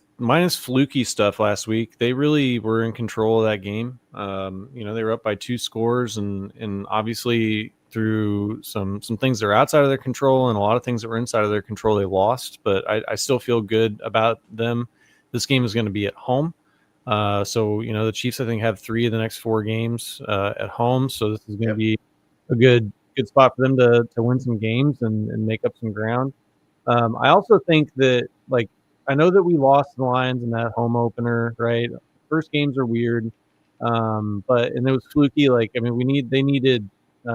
fluky stuff last week, they really were in control of that game. They were up by 2 scores, and obviously through some things that are outside of their control and a lot of things that were inside of their control, they lost. But I still feel good about them. This game is going to be at home. So the Chiefs, I think, have 3 of the next 4 games at home. So this is going to be a good spot for them to win some games and make up some ground. I also think that, like, I know that we lost the Lions in that home opener, right? First games are weird, but it was fluky. Like, I mean, they needed like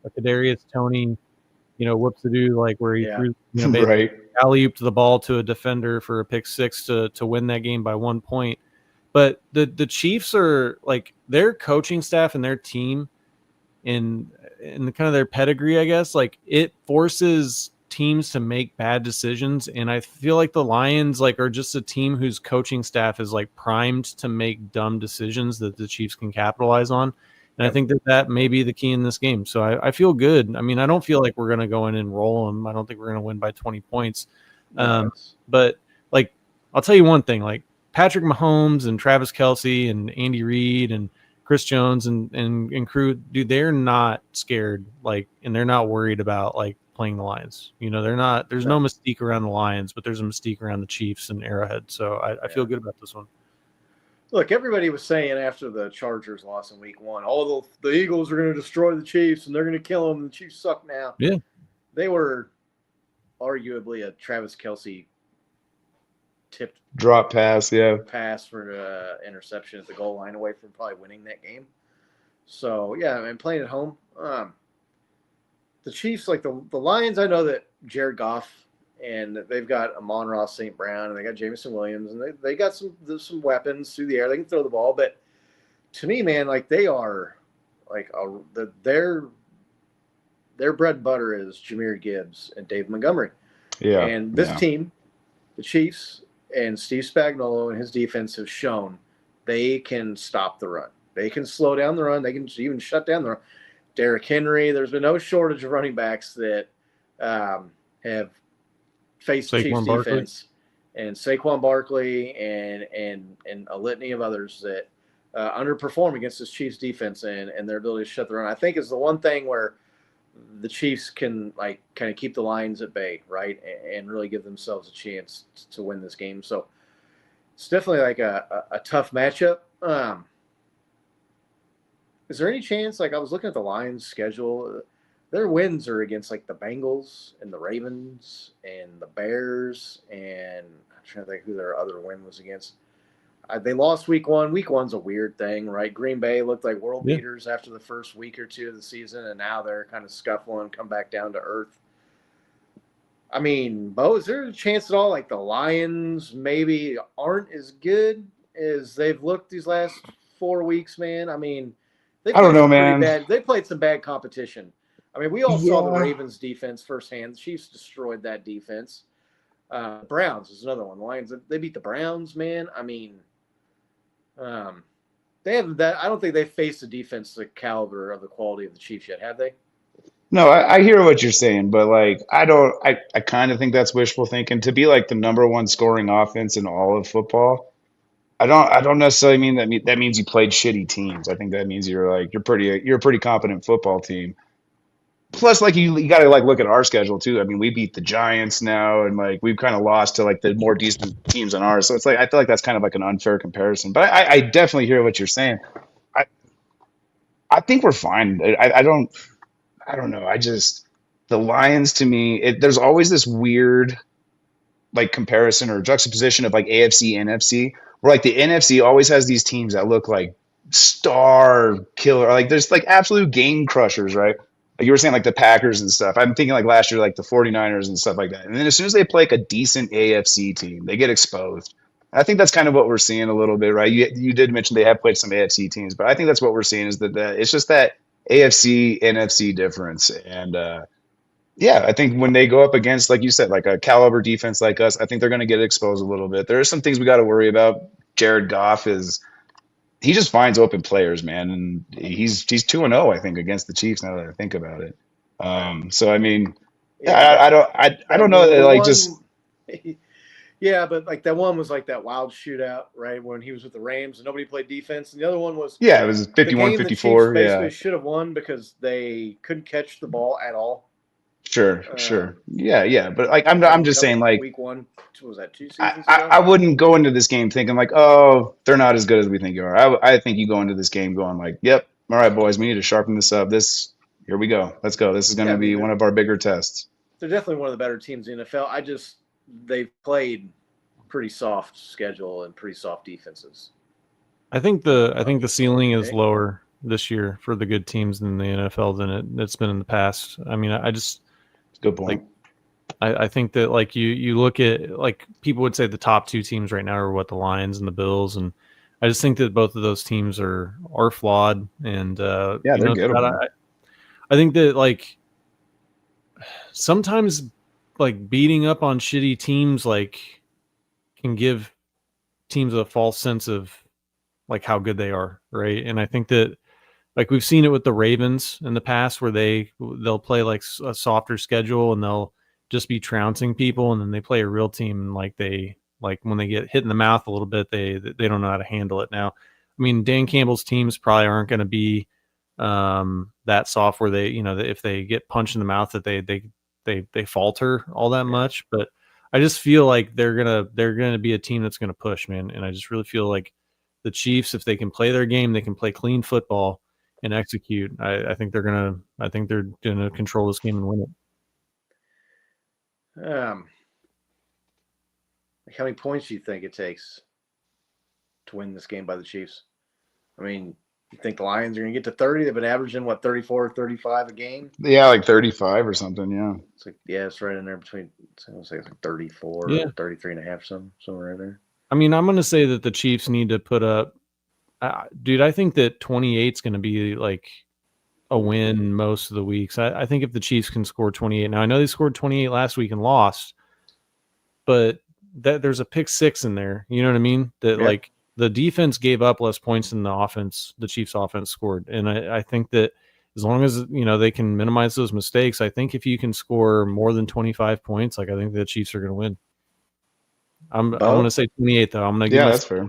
a Kadarius Toney, whoop-to-do, like where he threw, Right. alley-ooped the ball to a defender for a pick 6 to win that game by 1 point. But the Chiefs are like, their coaching staff and their team in kind of their pedigree, I guess, like it forces teams to make bad decisions. And I feel like the Lions are just a team whose coaching staff is like primed to make dumb decisions that the Chiefs can capitalize on. And I think that may be the key in this game. So I feel good. I mean, I don't feel like we're going to go in and roll them. I don't think we're going to win by 20 points. But like, I'll tell you one thing, like Patrick Mahomes and Travis Kelce and Andy Reid and Chris Jones and crew, dude, they're not scared, and they're not worried about playing the Lions. They're not. There's no mystique around the Lions, but there's a mystique around the Chiefs and Arrowhead. So I feel good about this one. Look, everybody was saying after the Chargers lost in Week 1, the Eagles are going to destroy the Chiefs and they're going to kill them. The Chiefs suck now. Yeah, they were arguably a Travis Kelce tipped drop pass for interception at the goal line away from probably winning that game. So and playing at home, the Chiefs, like the Lions, I know that Jared Goff and they've got Amon-Ra St. Brown, and they got Jameson Williams, and they got some weapons through the air. They can throw the ball, but to me, man, like they are like their bread and butter is Jahmyr Gibbs and Dave Montgomery. Yeah. And this team, the Chiefs and Steve Spagnuolo and his defense have shown they can stop the run. They can slow down the run. They can even shut down the run. Derrick Henry, there's been no shortage of running backs that have faced Chiefs defense, and Saquon Barkley and a litany of others that underperform against this Chiefs defense and their ability to shut the run. I think is the one thing where the Chiefs can like kind of keep the Lions at bay, right, and really give themselves a chance to win this game. So it's definitely like a tough matchup. Is there any chance, like I was looking at the Lions' schedule, their wins are against like the Bengals and the Ravens and the Bears, and I'm trying to think who their other win was against. They lost week one. Week one's a weird thing, right? Green Bay looked like world beaters after the first week or two of the season, and now they're kind of scuffling, come back down to earth. I mean, Bo, is there a chance at all like the Lions maybe aren't as good as they've looked these last 4 weeks, man? I mean, I don't know, man. They played some bad competition. I mean, we all saw the Ravens defense firsthand. The Chiefs destroyed that defense. Browns is another one. The Lions, they beat the Browns, man. I mean, they haven't that. I don't think they faced a defense the caliber of the quality of the Chiefs yet, have they? No, I hear what you're saying, but like I kind of think that's wishful thinking. To be like the number one scoring offense in all of football, I don't necessarily mean that means you played shitty teams. I think that means you're a pretty competent football team. Plus, like you got to like look at our schedule too. I mean, we beat the Giants now, and like we've kind of lost to like the more decent teams on ours. So it's like I feel like that's kind of like an unfair comparison. But I definitely hear what you're saying. I I think we're fine. I don't know. The Lions to me, there's always this weird like comparison or juxtaposition of like AFC, NFC, where like the NFC always has these teams that look like star killer, like there's like absolute game crushers, right? Like you were saying, like the Packers and stuff. I'm thinking like last year, like the 49ers and stuff like that. And then as soon as they play like a decent AFC team, they get exposed. I think that's kind of what we're seeing a little bit, right? You did mention they have played some AFC teams, but I think that's what we're seeing is that it's just that AFC NFC difference. And yeah, I think when they go up against, like you said, like a caliber defense like us, I think they're going to get exposed a little bit. There are some things we got to worry about. Jared Goff he just finds open players, man, and he's 2-0, I think, against the Chiefs. Now that I think about it, so I mean, yeah, I don't know that like just. Yeah, but like that one was like that wild shootout, right? When he was with the Rams and nobody played defense. And the other one was it was 51-54. Basically should have won because they couldn't catch the ball at all. Sure. Yeah. But like I'm just saying, like week one, was that 2 seasons ago? I wouldn't go into this game thinking like, oh, they're not as good as we think you are. I think you go into this game going like, yep, all right, boys, we need to sharpen this up. Here we go. Let's go. This is going to be one of our bigger tests. They're definitely one of the better teams in the NFL. They've played pretty soft schedule and pretty soft defenses. I think the ceiling is lower this year for the good teams in the NFL than it's been in the past. I mean, good point. Like, I think that like you look at like people would say the top two teams right now are the Lions and the Bills, and I just think that both of those teams are flawed and they're good. I think that like sometimes like beating up on shitty teams like can give teams a false sense of like how good they are, right? And I think that like we've seen it with the Ravens in the past where they'll play like a softer schedule and they'll just be trouncing people, and then they play a real team and like when they get hit in the mouth a little bit, they don't know how to handle it. Now, I mean, Dan Campbell's teams probably aren't going to be that soft where they, if they get punched in the mouth that they falter all that much, but I just feel like they're gonna be a team that's gonna push, man. And I just really feel like the Chiefs, if they can play their game, they can play clean football and execute. I think they're gonna control this game and win it. How many points do you think it takes to win this game by the Chiefs? I mean, You think the Lions are going to get to 30? They've been averaging, what, 34, 35 a game? Yeah, like 35 or something. Yeah. It's like, yeah, it's right in there between, I'll say it's like 34 Yeah. or 33 and a half, somewhere in there. I mean, I'm going to say that the Chiefs need to put up, dude, I think that 28 is going to be like a win most of the weeks. I think if the Chiefs can score 28, now I know they scored 28 last week and lost, but there's a pick six in there. You know what I mean? That like the defense gave up less points than the Chiefs offense scored. And I think that as long as, they can minimize those mistakes, I think if you can score more than 25 points, like I think the Chiefs are going to win. I'm going to say 28 though. I'm going to give that's fair.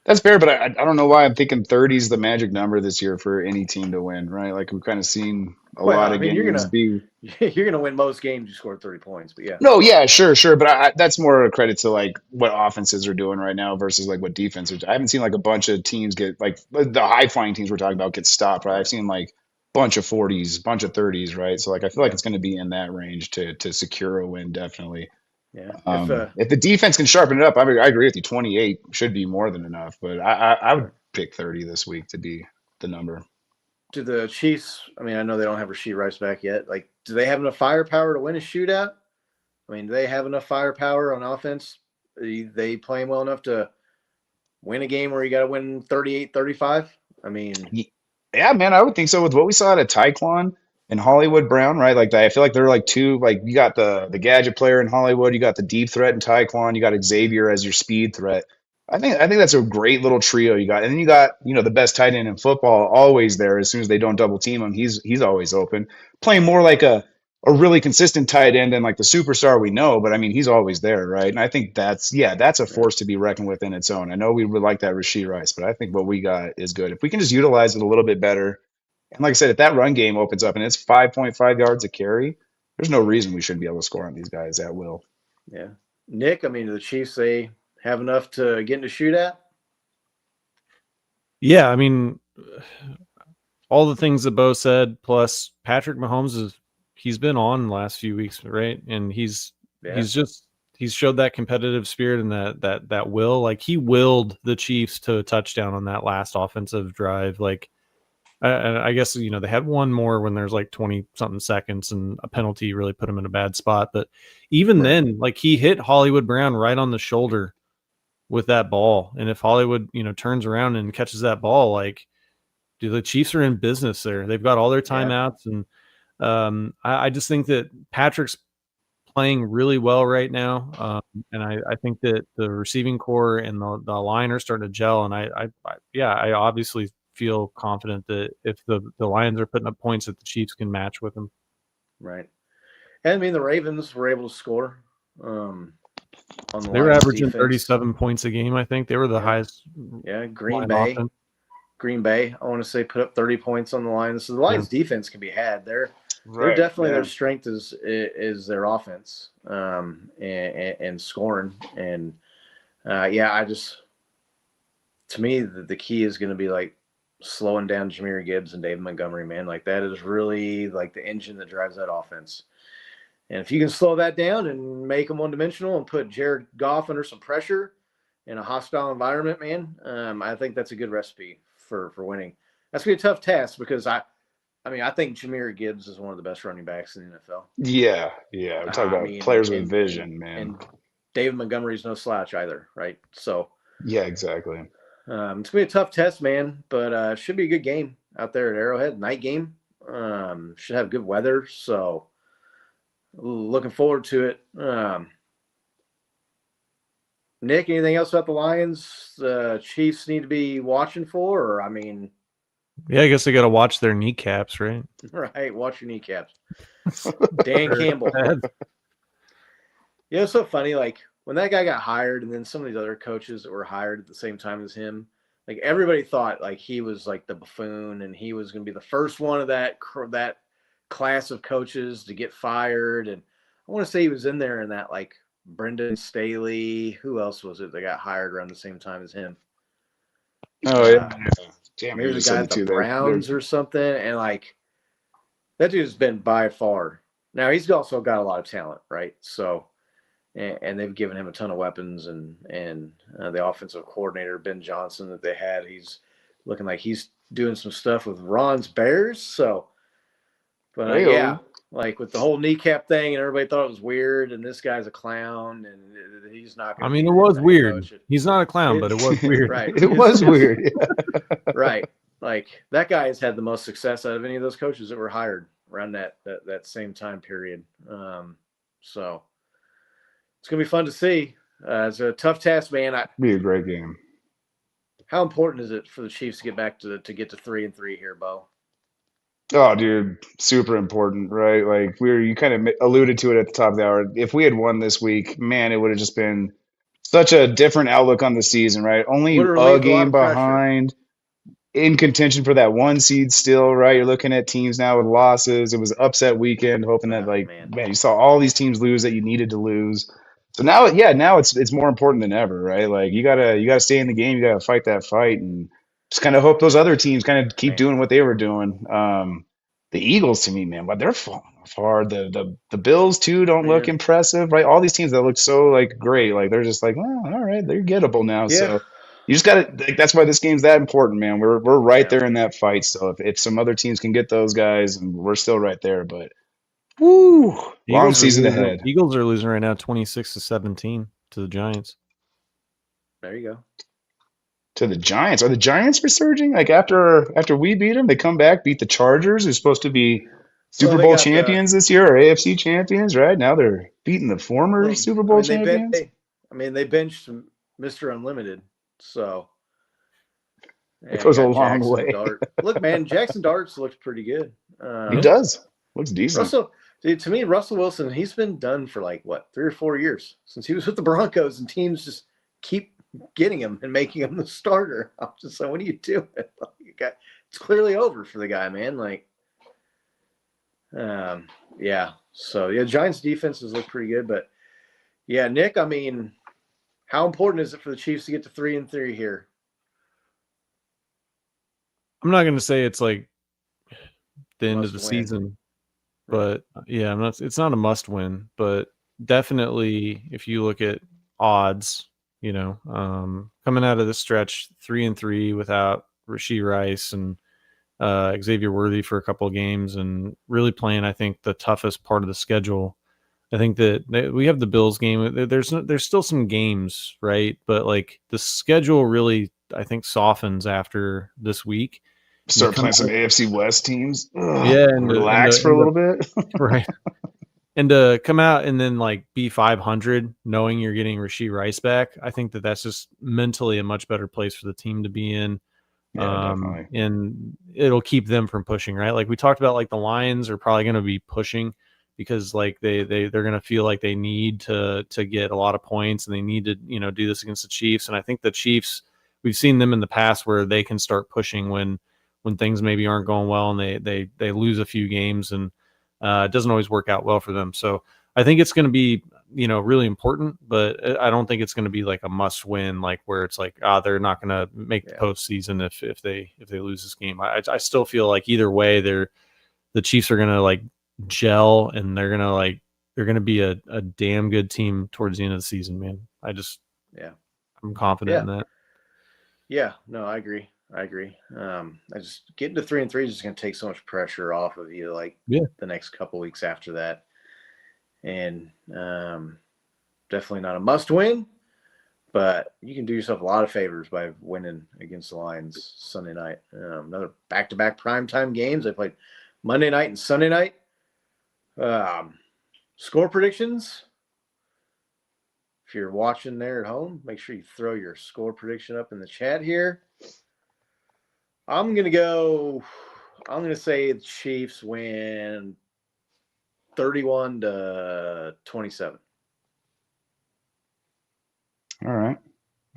That's fair, but I don't know why I'm thinking 30 is the magic number this year for any team to win, right? Like we've kind of seen a lot of games you're gonna win most games you score 30 points, but yeah. No, yeah, sure, but that's more a credit to like what offenses are doing right now versus like what defense are. I haven't seen like a bunch of teams get like the high flying teams we're talking about get stopped, right? I've seen like bunch of 40s, bunch of 30s, right? So like I feel like it's going to be in that range to secure a win, definitely. Yeah. If the defense can sharpen it up, I agree with you. 28 should be more than enough, but I would pick 30 this week to be the number. Do the Chiefs, I mean, I know they don't have Rashee Rice back yet. Like, do they have enough firepower to win a shootout? I mean, do they have enough firepower on offense? Are they playing well enough to win a game where you got to win 38-35? I mean, yeah, man, I would think so. With what we saw at Tyquan and Hollywood Brown, right? Like I feel like they're like two. Like you got the gadget player in Hollywood, you got the deep threat in Tyquan, you got Xavier as your speed threat. I think that's a great little trio you got, and then you got the best tight end in football always there. As soon as they don't double team him, he's always open, playing more like a really consistent tight end than like the superstar we know. But I mean, he's always there, right? And I think that's a force to be reckoned with in its own. I know we would like that Rashee Rice, but I think what we got is good if we can just utilize it a little bit better. And like I said, if that run game opens up and it's 5.5 yards a carry, there's no reason we shouldn't be able to score on these guys at will. Yeah, Nick. I mean, do the Chiefs have enough to get into shootout? Yeah, I mean, all the things that Bo said, plus Patrick Mahomes he's been on the last few weeks, right? And he's showed that competitive spirit and that will. Like he willed the Chiefs to a touchdown on that last offensive drive. Like I guess they had one more when there's like 20 something seconds and a penalty really put him in a bad spot. But even then, like he hit Hollywood Brown right on the shoulder with that ball. And if Hollywood, turns around and catches that ball, like, dude, the Chiefs are in business there. They've got all their timeouts. And I just think that Patrick's playing really well right now. And I think that the receiving core and the line are starting to gel. And I obviously feel confident that if the Lions are putting up points that the Chiefs can match with them. Right. And I mean, the Ravens were able to score. They were averaging defense. 37 points a game, I think. They were the highest. Yeah, Green Bay. Offense. Green Bay, I want to say, put up 30 points on the Lions. So the Lions' defense can be had. They're definitely their strength is their offense and scoring. And to me, the key is going to be like slowing down Jahmyr Gibbs and David Montgomery, man. Like that is really like the engine that drives that offense. And if you can slow that down and make them one-dimensional and put Jared Goff under some pressure in a hostile environment, man, I think that's a good recipe for winning. That's going to be a tough task because I think Jahmyr Gibbs is one of the best running backs in the NFL. Yeah. We're talking about players with vision, man. And David Montgomery's no slouch either, right? So yeah, exactly. It's going to be a tough test, man, but it should be a good game out there at Arrowhead. Night game. Should have good weather, so looking forward to it. Nick, anything else about the Lions? Chiefs need to be watching for, or I mean, yeah, I guess they got to watch their kneecaps, right? Right, watch your kneecaps. Dan Campbell. It's so funny. Like when that guy got hired, and then some of these other coaches that were hired at the same time as him, like everybody thought like he was like the buffoon, and he was going to be the first one of that class of coaches to get fired. And I want to say he was in there in that like Brendan Staley. Who else was it that got hired around the same time as him? Oh yeah. Damn, maybe the guy at the Browns or something. And like that dude's been by far. Now he's also got a lot of talent, right? So, and they've given him a ton of weapons, and the offensive coordinator Ben Johnson that they had, he's looking like he's doing some stuff with Ron's Bears. So, but Hey-o. yeah, like with the whole kneecap thing, and everybody thought it was weird, and this guy's a clown, and he's not going I to mean, be it the was head weird. coach. He's not a clown, but it was weird. Right. It was weird. Right. Like that guy has had the most success out of any of those coaches that were hired around that same time period. So it's going to be fun to see. It's a tough task, man. Be a great game. How important is it for the Chiefs to get back to get to 3-3 here, Bo? Oh, dude, super important, right? Like you kind of alluded to it at the top of the hour. If we had won this week, man, it would have just been such a different outlook on the season, right? Only Would have a relieved a lot game of pressure. behind, in contention for that 1 seed still, right? You're looking at teams now with losses. It was an upset weekend, hoping that man, you saw all these teams lose that you needed to lose. So now, now it's more important than ever, right? Like you gotta stay in the game, you gotta fight that fight, and just kind of hope those other teams kind of keep doing what they were doing. The Eagles, to me, man, but they're falling off hard. The Bills too don't look impressive, right? All these teams that look so like great, like they're just like, well, all right, they're gettable now. Yeah. So you just gotta. That's why this game's that important, man. We're right there in that fight. So if some other teams can get those guys, and we're still right there, but. Woo! Long season ahead. Eagles are losing right now, 26-17 to the Giants. There you go. To the Giants. Are the Giants resurging? Like after we beat them, they come back, beat the Chargers, who's supposed to be Super Bowl champions this year, or AFC champions, right? Now they're beating the former Super Bowl champions. They benched Mr. Unlimited, so it goes a long way. Look, man, Jackson Dart's looked pretty good. He does. Looks decent. To me, Russell Wilson, he's been done for 3 or 4 years since he was with the Broncos, and teams just keep getting him and making him the starter. I'm just like, what are you doing? It's clearly over for the guy, man. So Giants defenses look pretty good, but yeah, Nick, I mean, how important is it for the Chiefs to get to 3-3 here? I'm not going to say it's like the end of the season. But yeah, it's not a must win, but definitely if you look at odds, coming out of the stretch 3-3 without Rashee Rice and Xavier Worthy for a couple of games and really playing, I think, the toughest part of the schedule. I think that we have the Bills game. There's still some games, right? But like the schedule really, I think, softens after this week. Start playing some AFC West teams. And relax for a little bit. Right. And to come out and then be 500, knowing you're getting Rashee Rice back, I think that's just mentally a much better place for the team to be in. Yeah, definitely. And it'll keep them from pushing, right? Like we talked about, the Lions are probably going to be pushing because they're going to feel like they need to get a lot of points and they need to, do this against the Chiefs. And I think the Chiefs, we've seen them in the past where they can start pushing when things maybe aren't going well and they lose a few games and it doesn't always work out well for them. So I think it's going to be, really important, but I don't think it's going to be a must win, where it's they're not going to make the postseason if they lose this game. I still feel like either way, the Chiefs are going to gel and they're going to be a damn good team towards the end of the season, man. I'm confident in that. Yeah, no, I agree. I just getting to 3-3 is just going to take so much pressure off of you, the next couple weeks after that, and definitely not a must win, but you can do yourself a lot of favors by winning against the Lions Sunday night. Another back-to-back primetime games. They played Monday night and Sunday night. Score predictions. If you're watching there at home, make sure you throw your score prediction up in the chat here. I'm going to say the Chiefs win 31-27. All right.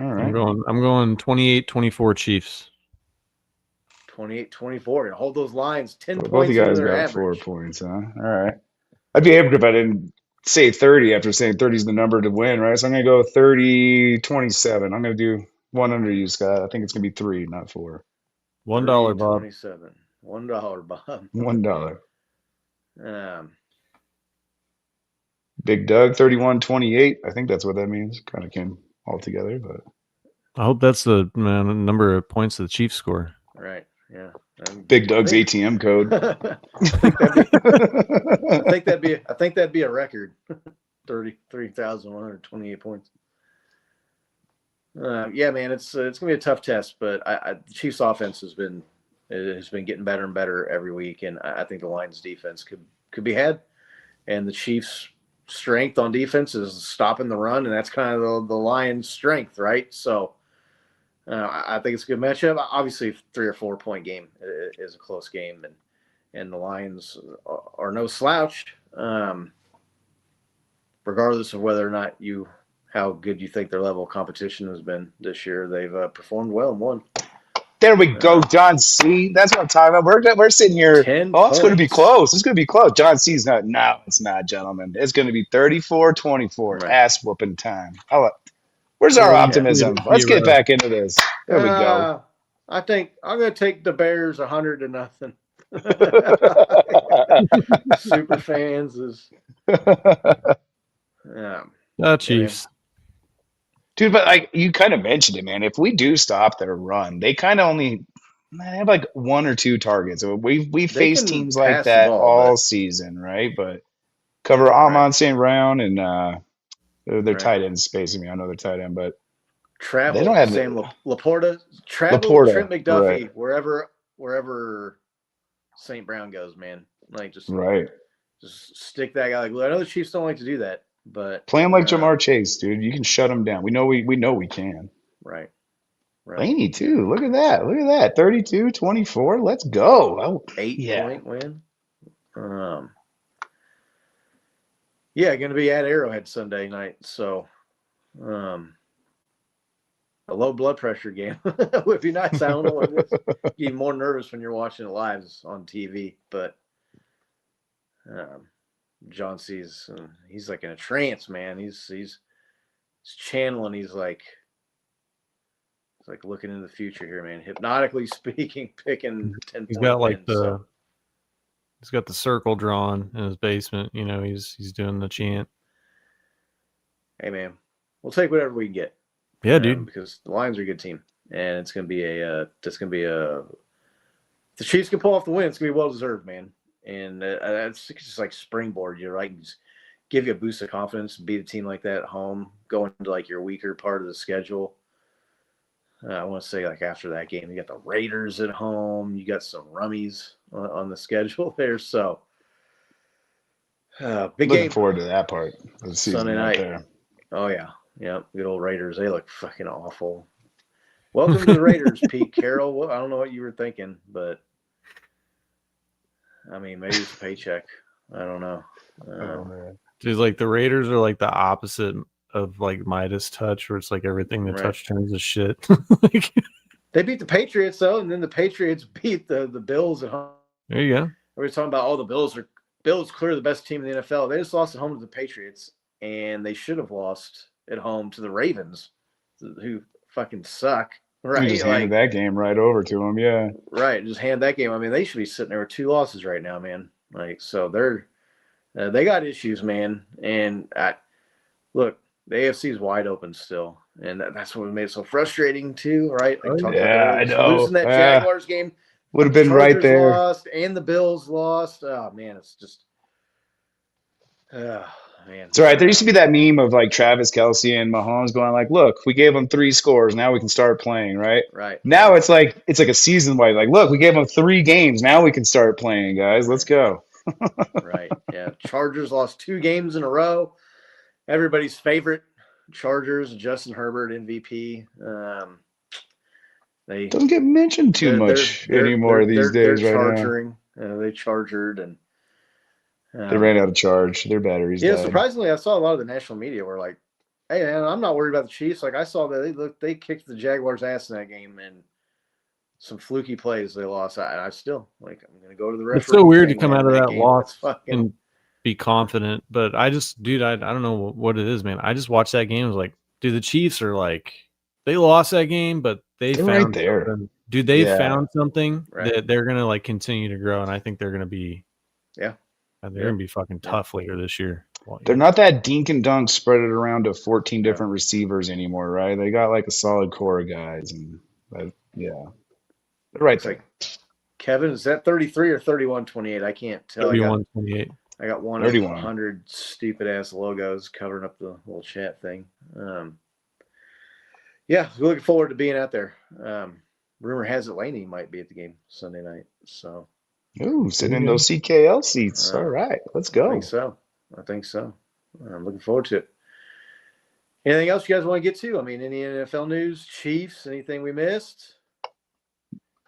I'm going 28-24 Chiefs. 28-24. And hold those lines 10 points. Both of you guys got average. 4 points, huh? All right. I'd be hypocrite if I didn't say 30 after saying 30 is the number to win, right? So I'm going to go 30-27. I'm going to do one under you, Scott. I think it's going to be 3, not 4. $1, Bob. $27. $1, Bob. $1. Big Doug, 31-28. I think that's what that means. Kind of came all together, but I hope that's the number of points the Chiefs score. Right. Yeah. Big Doug's ATM code. I think that'd be a record. 33,128 points. Yeah, man, it's gonna be a tough test, but the Chiefs' offense has been getting better and better every week, and I think the Lions' defense could be had, and the Chiefs' strength on defense is stopping the run, and that's kind of the Lions' strength, right? So I think it's a good matchup. Obviously, 3 or 4 point game is a close game, and the Lions are no slouch, regardless of whether or not how good you think their level of competition has been this year. They've performed well and won. There we go, John C. That's what I'm talking about. We're sitting here. 10 It's going to be points. close. It's going to be close. John C's not. No, it's not, gentlemen. It's going to be 34-24. Right. Ass whooping time. Where's our optimism? Let's get back into this. There we go. I think I'm going to take the Bears 100-0. Super fans is. Chiefs. Dude, but like you kind of mentioned it, man. If we do stop their run, they kind of only have like 1 or 2 targets. We face teams like that all season, right? But cover Amon St. Brown and their tight end spacing me. I know their tight end, but Travel. They don't have Sam Laporta. Travel. Trent McDuffie. Right. Wherever St. Brown goes, man. Like just stick that guy. Like I know the Chiefs don't like to do that. But play him like Jamar Chase, dude. You can shut him down. We know we can. Right. Laney too. Look at that. 32-24. Let's go. 8-point win. Yeah, going to be at Arrowhead Sunday night. So, a low blood pressure game would be nice. I don't know what it is. You're more nervous when you're watching it live on TV, but John C's he's like in a trance, man. He's channeling. He's like looking into the future here, man. Hypnotically speaking, picking 10. He's got he's got the circle drawn in his basement. You know, he's doing the chant. Hey, man, we'll take whatever we can get. Yeah, dude. Because the Lions are a good team, and it's gonna be the Chiefs can pull off the win. It's gonna be well deserved, man. And it's just like springboard. You're right. Just give you a boost of confidence. Beat a team like that at home. Go into like your weaker part of the schedule. I want to say like after that game, you got the Raiders at home. You got some rummies on the schedule there. So big Looking game. Forward to that part of the season. Sunday night. There. Oh yeah, good old Raiders. They look fucking awful. Welcome to the Raiders, Pete Carroll. Well, I don't know what you were thinking, but. I mean, maybe it's a paycheck. I don't know. Dude, like the Raiders are like the opposite of like Midas touch, where it's like everything they touch turns to shit. They beat the Patriots though, and then the Patriots beat the Bills at home. There you go. We were talking about the Bills clearly the best team in the NFL. They just lost at home to the Patriots, and they should have lost at home to the Ravens, who fucking suck. Right, you just handed that game right over to them, yeah. Right, just hand that game. I mean, they should be sitting there with 2 losses right now, man. Like, so they got issues, man. And look, the AFC is wide open still, and that's what made it so frustrating too, right? Like, I know. Losing that Jaguars game would have been right there. Lost, and the Bills lost. Oh man, it's just. Man. It's all right. There used to be that meme of like Travis Kelce and Mahomes going like, "Look, we gave them 3 scores. Now we can start playing." Right. Now it's like a season wide. Like, look, we gave them 3 games. Now we can start playing, guys. Let's go. Right. Yeah. Chargers lost 2 games in a row. Everybody's favorite Chargers, Justin Herbert, MVP. They doesn't get mentioned too much anymore these days. They're charging. They chargered and. They ran out of charge. Their batteries died. Surprisingly, I saw a lot of the national media were like, "Hey, man, I'm not worried about the Chiefs." Like I saw that they kicked the Jaguars' ass in that game, and some fluky plays they lost. I still I'm going to go to the referee. It's so weird to come out of that loss and be confident, but I don't know what it is, man. I just watched that game. I was like, dude, the Chiefs are like, they lost that game, but they're found right there. Something. Dude, they found something that they're going to like continue to grow, and I think they're going to be. Yeah. They're going to be fucking tough later this year. They're not that dink and dunk spread it around to 14 different receivers anymore, right? They got like a solid core of guys. And Right Looks there. like Kevin, is that 33 or 3128? I can't tell. 31-28. I got one 31. of 100 stupid ass logos covering up the little chat thing. Yeah, we're looking forward to being out there. Rumor has it Laney might be at the game Sunday night. So, Ooh, sitting in those CKL seats. All right, let's go. I think so. I'm looking forward to it. Anything else you guys want to get to? I mean, any NFL news, Chiefs, anything we missed?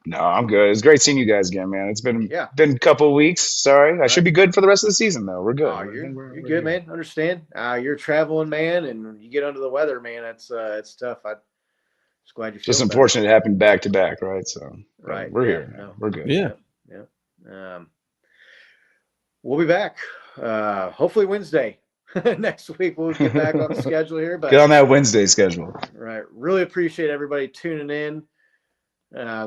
No, I'm good. It's great seeing you guys again, man. It's been Yeah. a couple weeks. Sorry, I should be good for the rest of the season though. We're good. Oh, We're you're good, here. man. Understand? You're a traveling man, and you get under the weather, man. It's tough. I'm just glad you feel Just better. unfortunate it happened back to back, right? So, Right. we're Yeah, here. Man. no. We're good. Yeah. We'll be back. Hopefully Wednesday next week. We'll get back on the schedule here. But Get on that Wednesday schedule. right, really appreciate everybody tuning in.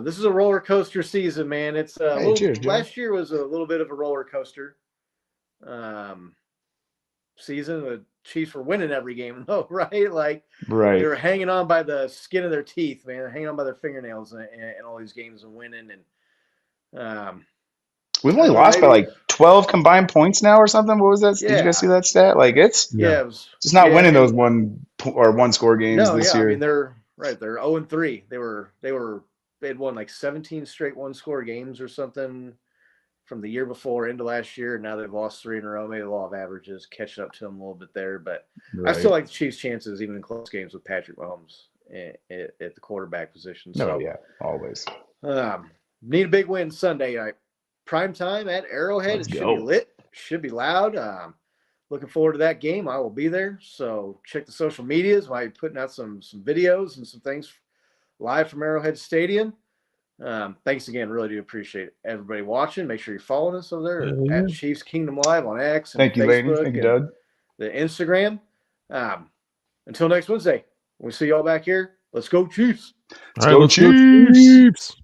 This is a roller coaster season, man. It's cheers, Joe. last year was a little bit of a roller coaster season. The Chiefs were winning every game, though, right? Like they were hanging on by the skin of their teeth, man. Hanging on by their fingernails in all these games and winning. And we've only lost by like 12 combined points now or something. What was that? Yeah. Did you guys see that stat? Like it's it was just not winning those one score games this year. I mean they're 0-3. They had won like 17 straight one score games or something from the year before into last year, and now they've lost 3 in a row. Maybe the law of averages catching up to them a little bit there, but I still like the Chiefs' chances even in close games with Patrick Mahomes at the quarterback position. So always. Need a big win Sunday night. Prime time at Arrowhead. Let's It should go. be lit. Should be loud. Looking forward to that game. I will be there. So check the social medias. I'll be putting out some videos and some things live from Arrowhead Stadium. Thanks again. Really do appreciate everybody watching. Make sure you're following us over there at Chiefs Kingdom Live on X and Thank you, Facebook ladies. Thank you, Doug. The Instagram. Until next Wednesday, when we see y'all back here, let's go Chiefs. Let's go Chiefs.